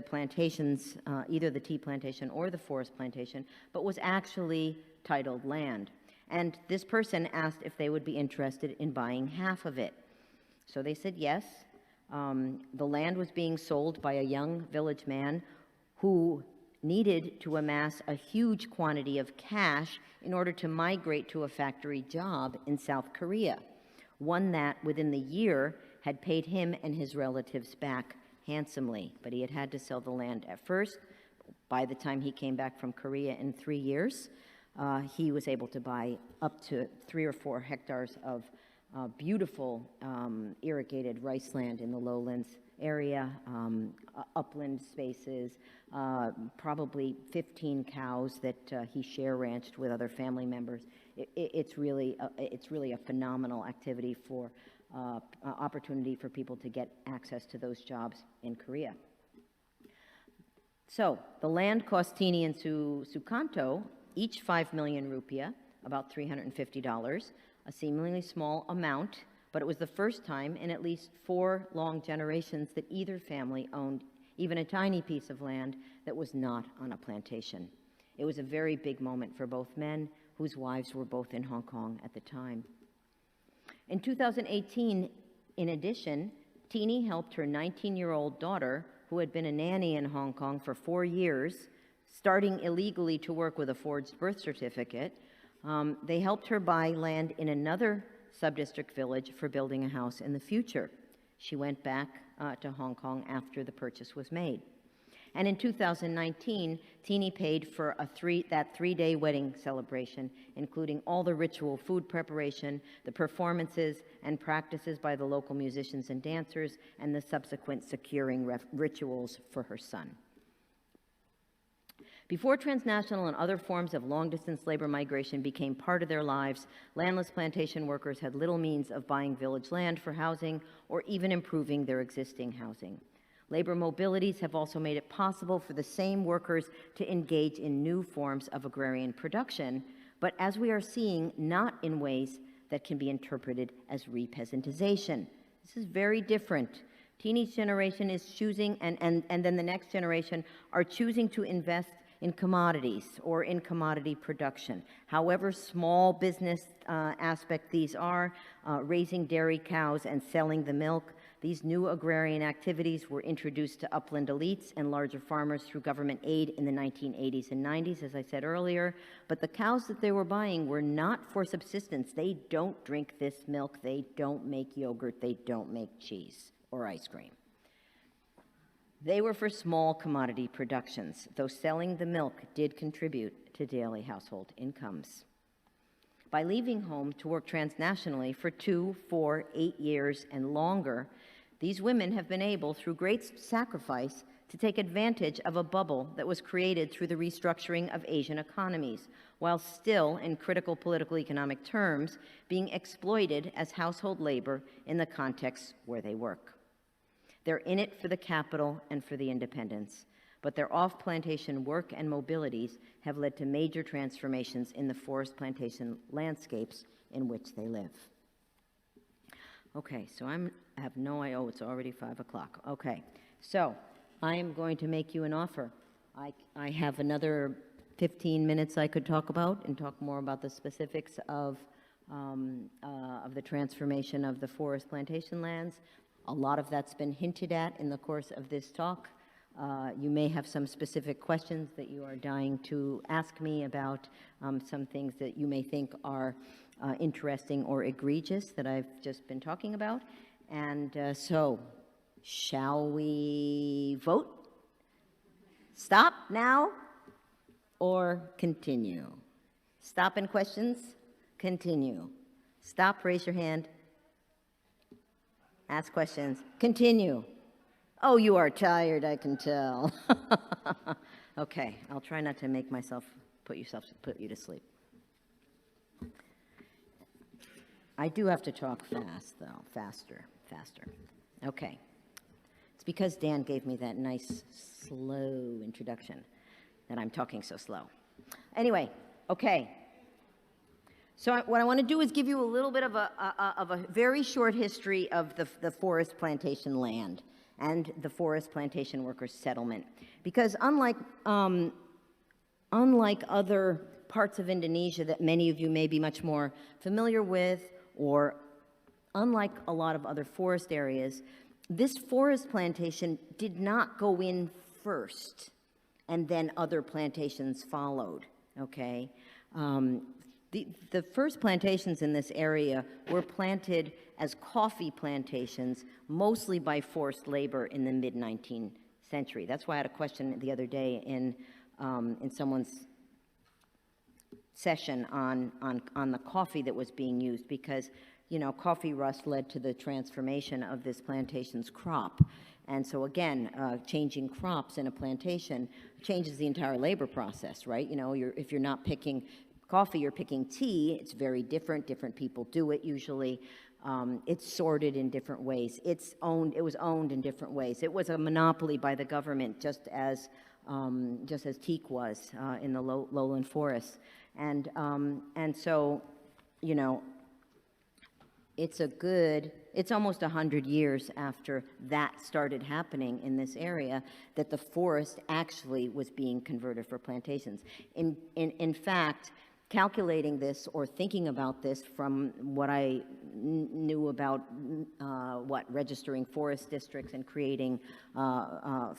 plantations, either the tea plantation or the forest plantation, but was actually titled land. And this person asked if they would be interested in buying half of it. So they said yes. The land was being sold by a young village man who needed to amass a huge quantity of cash in order to migrate to a factory job in South Korea, one that within the year had paid him and his relatives back handsomely. But he had had to sell the land at first. By the time he came back from Korea in 3 years, he was able to buy up to 3 or 4 hectares of beautiful irrigated rice land in the lowlands area, upland spaces, probably 15 cows that he share ranched with other family members. It's really a phenomenal activity for opportunity for people to get access to those jobs in Korea. So the land cost Tini and Sukanto each 5 million rupiah, about $350, a seemingly small amount, but it was the first time in at least 4 long generations that either family owned even a tiny piece of land that was not on a plantation. It was a very big moment for both men whose wives were both in Hong Kong at the time. In 2018, in addition, Teenie helped her 19-year-old daughter, who had been a nanny in Hong Kong for 4 years, starting illegally to work with a forged birth certificate. They helped her buy land in another sub-district village for building a house in the future. She went back to Hong Kong after the purchase was made. And in 2019, Teenie paid for that 3-day wedding celebration, including all the ritual food preparation, the performances and practices by the local musicians and dancers, and the subsequent securing rituals for her son. Before transnational and other forms of long-distance labor migration became part of their lives, landless plantation workers had little means of buying village land for housing or even improving their existing housing. Labor mobilities have also made it possible for the same workers to engage in new forms of agrarian production, but as we are seeing, not in ways that can be interpreted as repeasantization. This is very different. Teenie's generation is choosing, and then the next generation are choosing to invest in commodities or in commodity production. However small business aspect these are, raising dairy cows and selling the milk, these new agrarian activities were introduced to upland elites and larger farmers through government aid in the 1980s and 90s, as I said earlier. But the cows that they were buying were not for subsistence. They don't drink this milk. They don't make yogurt. They don't make cheese or ice cream. They were for small commodity productions, though selling the milk did contribute to daily household incomes. By leaving home to work transnationally for 2, 4, 8 years and longer, these women have been able, through great sacrifice, to take advantage of a bubble that was created through the restructuring of Asian economies, while still, in critical political economic terms, being exploited as household labor in the contexts where they work. They're in it for the capital and for the independence, but their off-plantation work and mobilities have led to major transformations in the forest plantation landscapes in which they live. Okay, so I have no idea. Oh, it's already 5 o'clock. Okay, so I am going to make you an offer. I have another 15 minutes I could talk about and talk more about the specifics of the transformation of the forest plantation lands. A lot of that's been hinted at in the course of this talk. You may have some specific questions that you are dying to ask me about some things that you may think are interesting or egregious that I've just been talking about. And so, shall we vote? Stop now or continue? Stop and questions? Continue. Stop, raise your hand. Ask questions. Continue. Oh, you are tired, I can tell. Okay, I'll try not to make myself put you to sleep. I do have to talk fast, though. Faster. Okay. It's because Dan gave me that nice, slow introduction that I'm talking so slow. Anyway, okay. So what I want to do is give you a little bit of a very short history of the forest plantation land and the forest plantation workers settlement. Because unlike other parts of Indonesia that many of you may be much more familiar with, or unlike a lot of other forest areas, this forest plantation did not go in first and then other plantations followed, okay? The first plantations in this area were planted as coffee plantations, mostly by forced labor in the mid-19th century. That's why I had a question the other day in someone's session on the coffee that was being used, because, you know, coffee rust led to the transformation of this plantation's crop. And so again, changing crops in a plantation changes the entire labor process, right? You know, if you're not picking coffee, you're picking tea. It's very different. Different people do it usually. It's sorted in different ways. It was owned in different ways. It was a monopoly by the government, just as just as teak was in the lowland forests. And so, you know, it's almost 100 years after that started happening in this area that the forest actually was being converted for plantations. In fact, calculating this or thinking about this from what I knew about registering forest districts and creating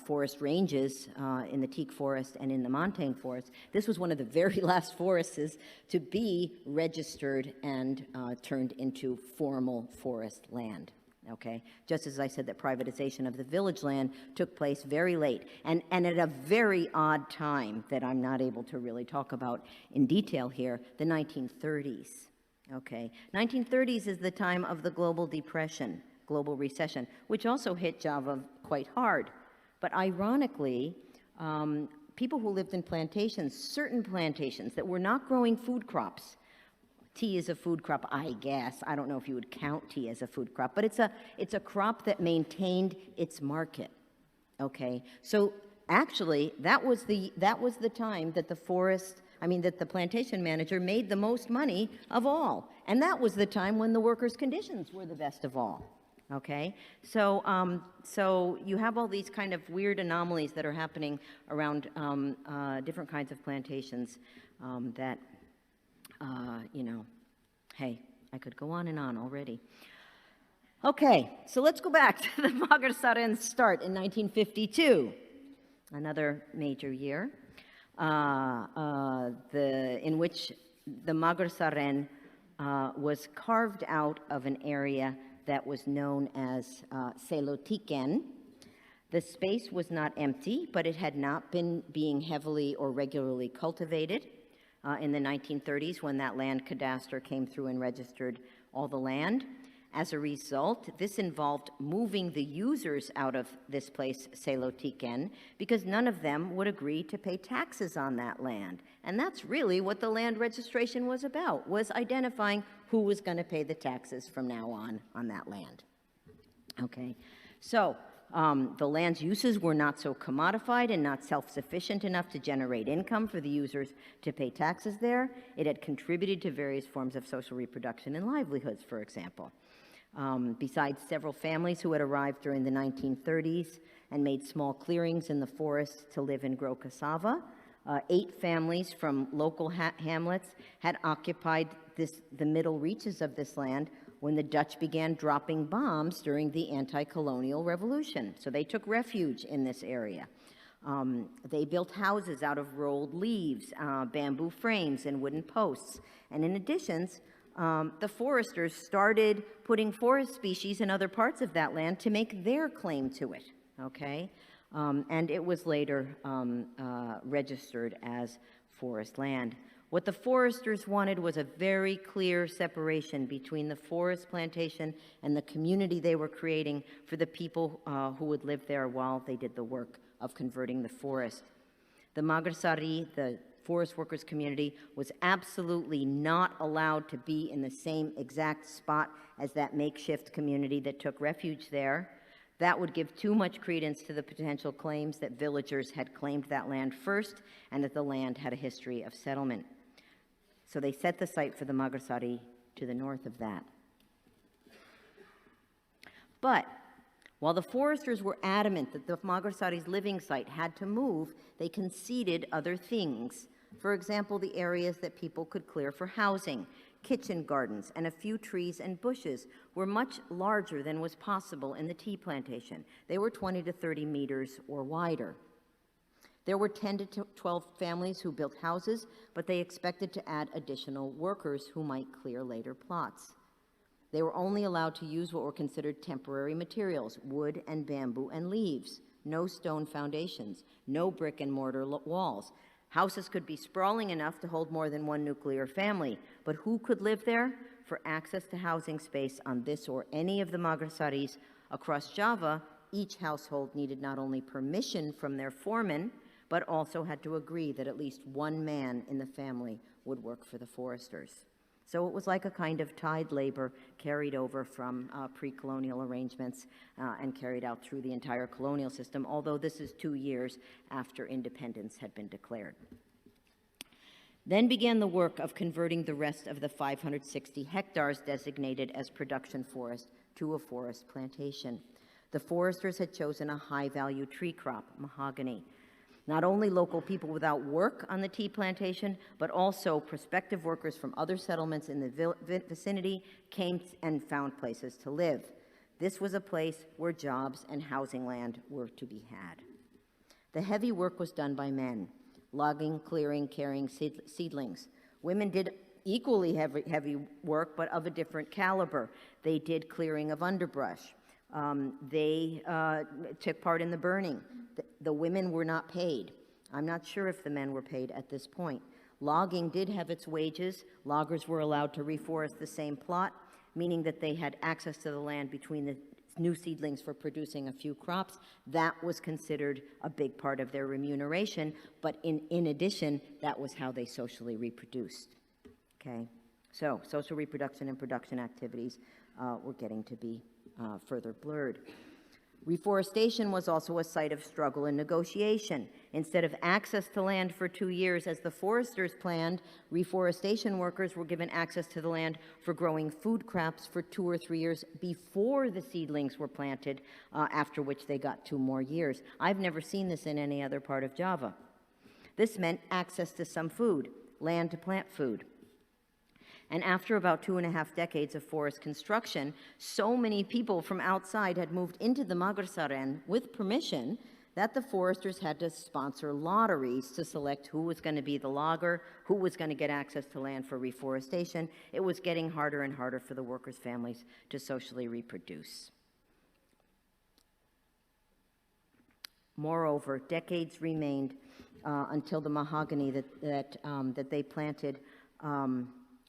forest ranges in the teak forest and in the montane forest, this was one of the very last forests to be registered and turned into formal forest land. Okay, just as I said that privatization of the village land took place very late and at a very odd time that I'm not able to really talk about in detail here, the 1930s. Okay, 1930s is the time of the global depression, global recession, which also hit Java quite hard. But ironically, people who lived in plantations, certain plantations that were not growing food crops. Tea is a food crop, I guess. I don't know if you would count tea as a food crop, but it's a crop that maintained its market. Okay, so actually that was the time that the plantation manager made the most money of all, and that was the time when the workers' conditions were the best of all. Okay, so you have all these kind of weird anomalies that are happening around different kinds of plantations that. You know, hey, I could go on and on already. Okay, so let's go back to the Magarsaren start in 1952, another major year, in which the Magarsaren was carved out of an area that was known as Selotiken. The space was not empty, but it had not been being heavily or regularly cultivated. In the 1930s, when that land cadastre came through and registered all the land. As a result, this involved moving the users out of this place, Selotiken, because none of them would agree to pay taxes on that land. And that's really what the land registration was about, was identifying who was going to pay the taxes from now on that land. Okay, so the land's uses were not so commodified and not self-sufficient enough to generate income for the users to pay taxes there. It had contributed to various forms of social reproduction and livelihoods, for example. Besides several families who had arrived during the 1930s and made small clearings in the forest to live and grow cassava, 8 families from local hamlets had occupied the middle reaches of this land when the Dutch began dropping bombs during the anti-colonial revolution. So they took refuge in this area. They built houses out of rolled leaves, bamboo frames, and wooden posts. And in addition, the foresters started putting forest species in other parts of that land to make their claim to it, okay? And it was later registered as forest land. What the foresters wanted was a very clear separation between the forest plantation and the community they were creating for the people who would live there while they did the work of converting the forest. The Magarsari, the forest workers community, was absolutely not allowed to be in the same exact spot as that makeshift community that took refuge there. That would give too much credence to the potential claims that villagers had claimed that land first and that the land had a history of settlement. So they set the site for the Magarsari to the north of that. But while the foresters were adamant that the Magarsari's living site had to move, they conceded other things. For example, the areas that people could clear for housing, kitchen gardens, and a few trees and bushes were much larger than was possible in the tea plantation. They were 20 to 30 meters or wider. There were 10 to 12 families who built houses, but they expected to add additional workers who might clear later plots. They were only allowed to use what were considered temporary materials, wood and bamboo and leaves, no stone foundations, no brick and mortar walls. Houses could be sprawling enough to hold more than one nuclear family, but who could live there? For access to housing space on this or any of the Magarsaris across Java, each household needed not only permission from their foreman, but also had to agree that at least one man in the family would work for the foresters. So it was like a kind of tide labor carried over from pre-colonial arrangements and carried out through the entire colonial system, although this is 2 years after independence had been declared. Then began the work of converting the rest of the 560 hectares designated as production forest to a forest plantation. The foresters had chosen a high-value tree crop, mahogany. Not only local people without work on the tea plantation, but also prospective workers from other settlements in the vicinity came and found places to live. This was a place where jobs and housing land were to be had. The heavy work was done by men, logging, clearing, carrying seedlings. Women did equally heavy work, but of a different caliber. They did clearing of underbrush. They took part in the burning. The women were not paid. I'm not sure if the men were paid at this point. Logging did have its wages. Loggers were allowed to reforest the same plot, meaning that they had access to the land between the new seedlings for producing a few crops. That was considered a big part of their remuneration, but in addition, that was how they socially reproduced. Okay, so social reproduction and production activities were getting to be further blurred. Reforestation was also a site of struggle and negotiation. Instead of access to land for 2 years as the foresters planned, reforestation workers were given access to the land for growing food crops for 2 or 3 years before the seedlings were planted, after which they got 2 more years. I've never seen this in any other part of Java. This meant access to some food, land to plant food. And after about 2.5 decades of forest construction, so many people from outside had moved into the Magarsaren with permission that the foresters had to sponsor lotteries to select who was going to be the logger, who was going to get access to land for reforestation. It was getting harder and harder for the workers' families to socially reproduce. Moreover, decades remained until the mahogany that they planted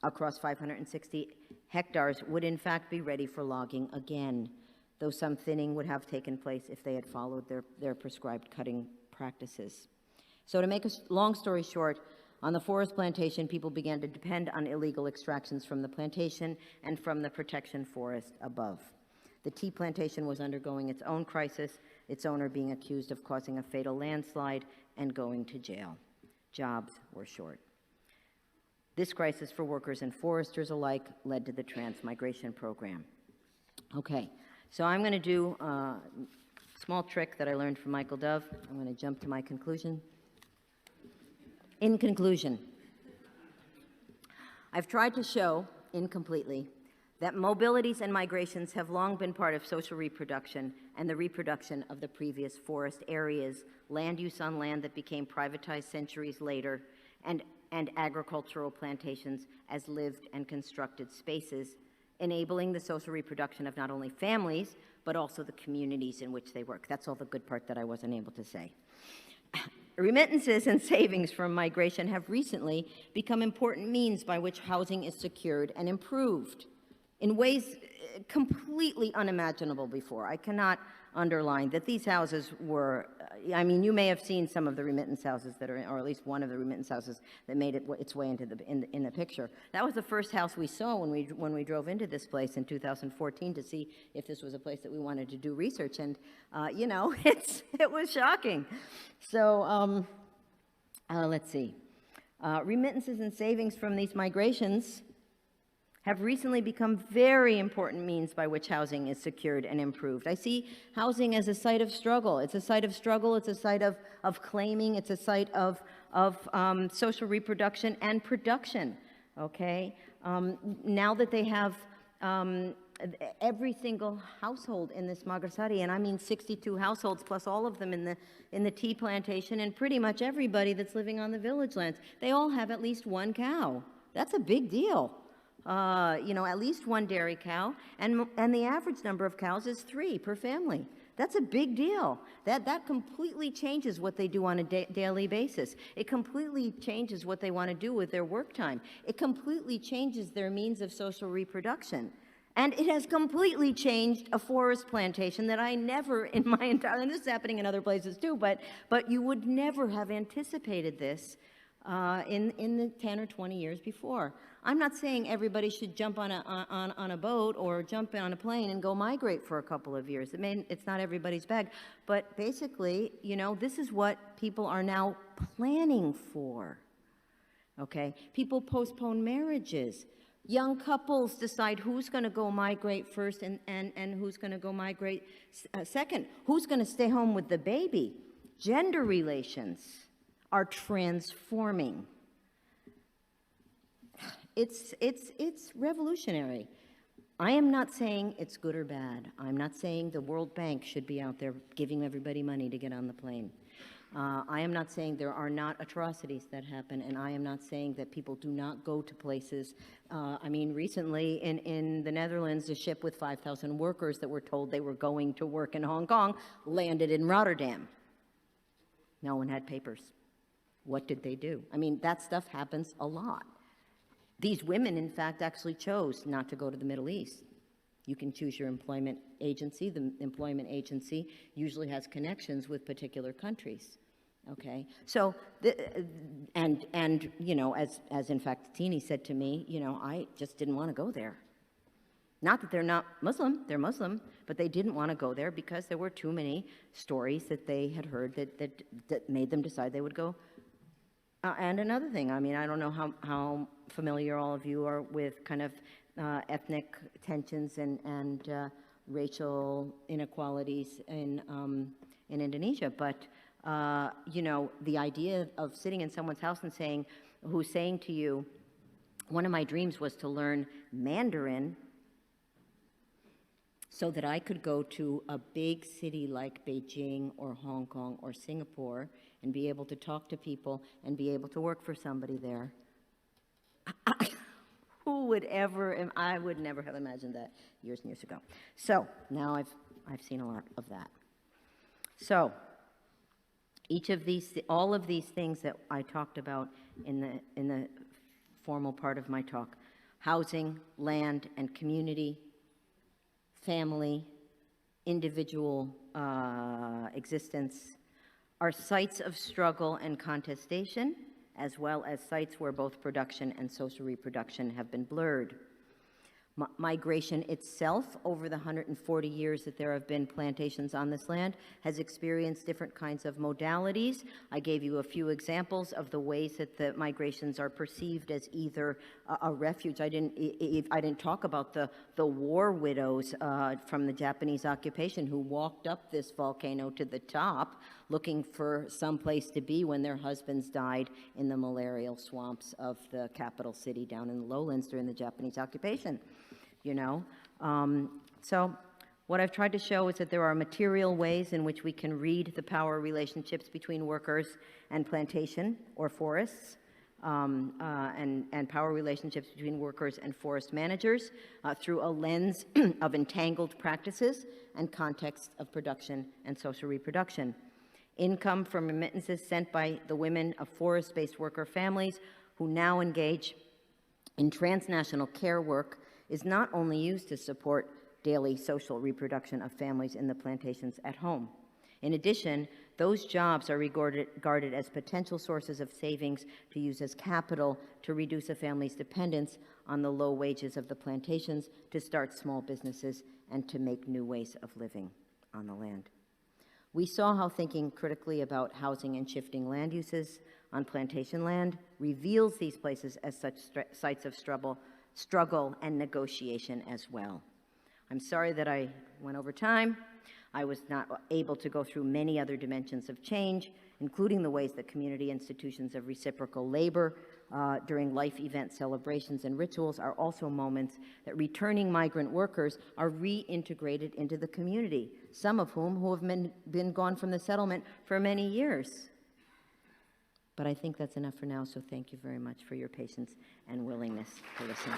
across 560 hectares would in fact be ready for logging again, though some thinning would have taken place if they had followed their prescribed cutting practices. So to make a long story short, on the forest plantation, people began to depend on illegal extractions from the plantation and from the protection forest above. The tea plantation was undergoing its own crisis, its owner being accused of causing a fatal landslide and going to jail. Jobs were short. This crisis for workers and foresters alike led to the Transmigration program. Okay, so I'm going to do a small trick that I learned from Michael Dove. I'm going to jump to my conclusion. In conclusion, I've tried to show, incompletely, that mobilities and migrations have long been part of social reproduction and the reproduction of the previous forest areas, land use on land that became privatized centuries later, and agricultural plantations as lived and constructed spaces, enabling the social reproduction of not only families, but also the communities in which they work. That's all the good part that I wasn't able to say. Remittances and savings from migration have recently become important means by which housing is secured and improved in ways completely unimaginable before. I cannot underline that these houses were, I mean, you may have seen some of the remittance houses that are, or at least one of the remittance houses that made its way into in the picture. That was the first house we saw when we drove into this place in 2014 to see if this was a place that we wanted to do research, and you know, it was shocking. So let's see, remittances and savings from these migrations have recently become very important means by which housing is secured and improved. I see housing as a site of struggle. It's a site of struggle, it's a site of claiming, it's a site of social reproduction and production, okay? Now that they have every single household in this Magarsari, and I mean 62 households plus all of them in the tea plantation, and pretty much everybody that's living on the village lands, they all have at least one cow. That's a big deal. You know, at least one dairy cow, and the average number of cows is 3 per family. That's a big deal. That completely changes what they do on a daily basis. It completely changes what they want to do with their work time. It completely changes their means of social reproduction. And it has completely changed a forest plantation that I never in my entire, and this is happening in other places too, but you would never have anticipated this in the 10 or 20 years before. I'm not saying everybody should jump on a boat or jump on a plane and go migrate for a couple of years. It's not everybody's bag, but basically, you know, this is what people are now planning for. Okay, people postpone marriages. Young couples decide who's going to go migrate first and who's going to go migrate second. Who's going to stay home with the baby? Gender relations are transforming. It's revolutionary. I am not saying it's good or bad. I'm not saying the World Bank should be out there giving everybody money to get on the plane. I am not saying there are not atrocities that happen, and I am not saying that people do not go to places. I mean, recently in the Netherlands, a ship with 5,000 workers that were told they were going to work in Hong Kong landed in Rotterdam. No one had papers. What did they do? I mean, that stuff happens a lot. These women, in fact, actually chose not to go to the Middle East. You can choose your employment agency. The employment agency usually has connections with particular countries. Okay, so and you know, as in fact Tini said to me, you know, I just didn't want to go there. Not that they're not Muslim, they're Muslim, but they didn't want to go there because there were too many stories that they had heard that made them decide they would go. And another thing, I mean, I don't know how familiar all of you are with kind of ethnic tensions and racial inequalities in Indonesia, but you know, the idea of sitting in someone's house and saying, who's saying to you, one of my dreams was to learn Mandarin so that I could go to a big city like Beijing or Hong Kong or Singapore and be able to talk to people and be able to work for somebody there. Who would ever, I would never have imagined that years and years ago. So now I've seen a lot of that. So all of these things that I talked about in the formal part of my talk, housing, land and community, family, individual existence, are sites of struggle and contestation, as well as sites where both production and social reproduction have been blurred. Migration itself, over the 140 years that there have been plantations on this land, has experienced different kinds of modalities. I gave you a few examples of the ways that the migrations are perceived as either a refuge. I didn't talk about the war widows from the Japanese occupation who walked up this volcano to the top looking for some place to be when their husbands died in the malarial swamps of the capital city down in the lowlands during the Japanese occupation. You know, so what I've tried to show is that there are material ways in which we can read the power relationships between workers and plantation or forests, and power relationships between workers and forest managers through a lens of entangled practices and context of production and social reproduction. Income from remittances sent by the women of forest-based worker families who now engage in transnational care work is not only used to support daily social reproduction of families in the plantations at home. In addition, those jobs are regarded as potential sources of savings to use as capital to reduce a family's dependence on the low wages of the plantations, to start small businesses, and to make new ways of living on the land. We saw how thinking critically about housing and shifting land uses on plantation land reveals these places as such sites of struggle and negotiation as well. I'm sorry that I went over time. I was not able to go through many other dimensions of change, including the ways that community institutions of reciprocal labor during life event celebrations and rituals are also moments that returning migrant workers are reintegrated into the community, some of whom who have been gone from the settlement for many years. But I think that's enough for now, so thank you very much for your patience and willingness to listen.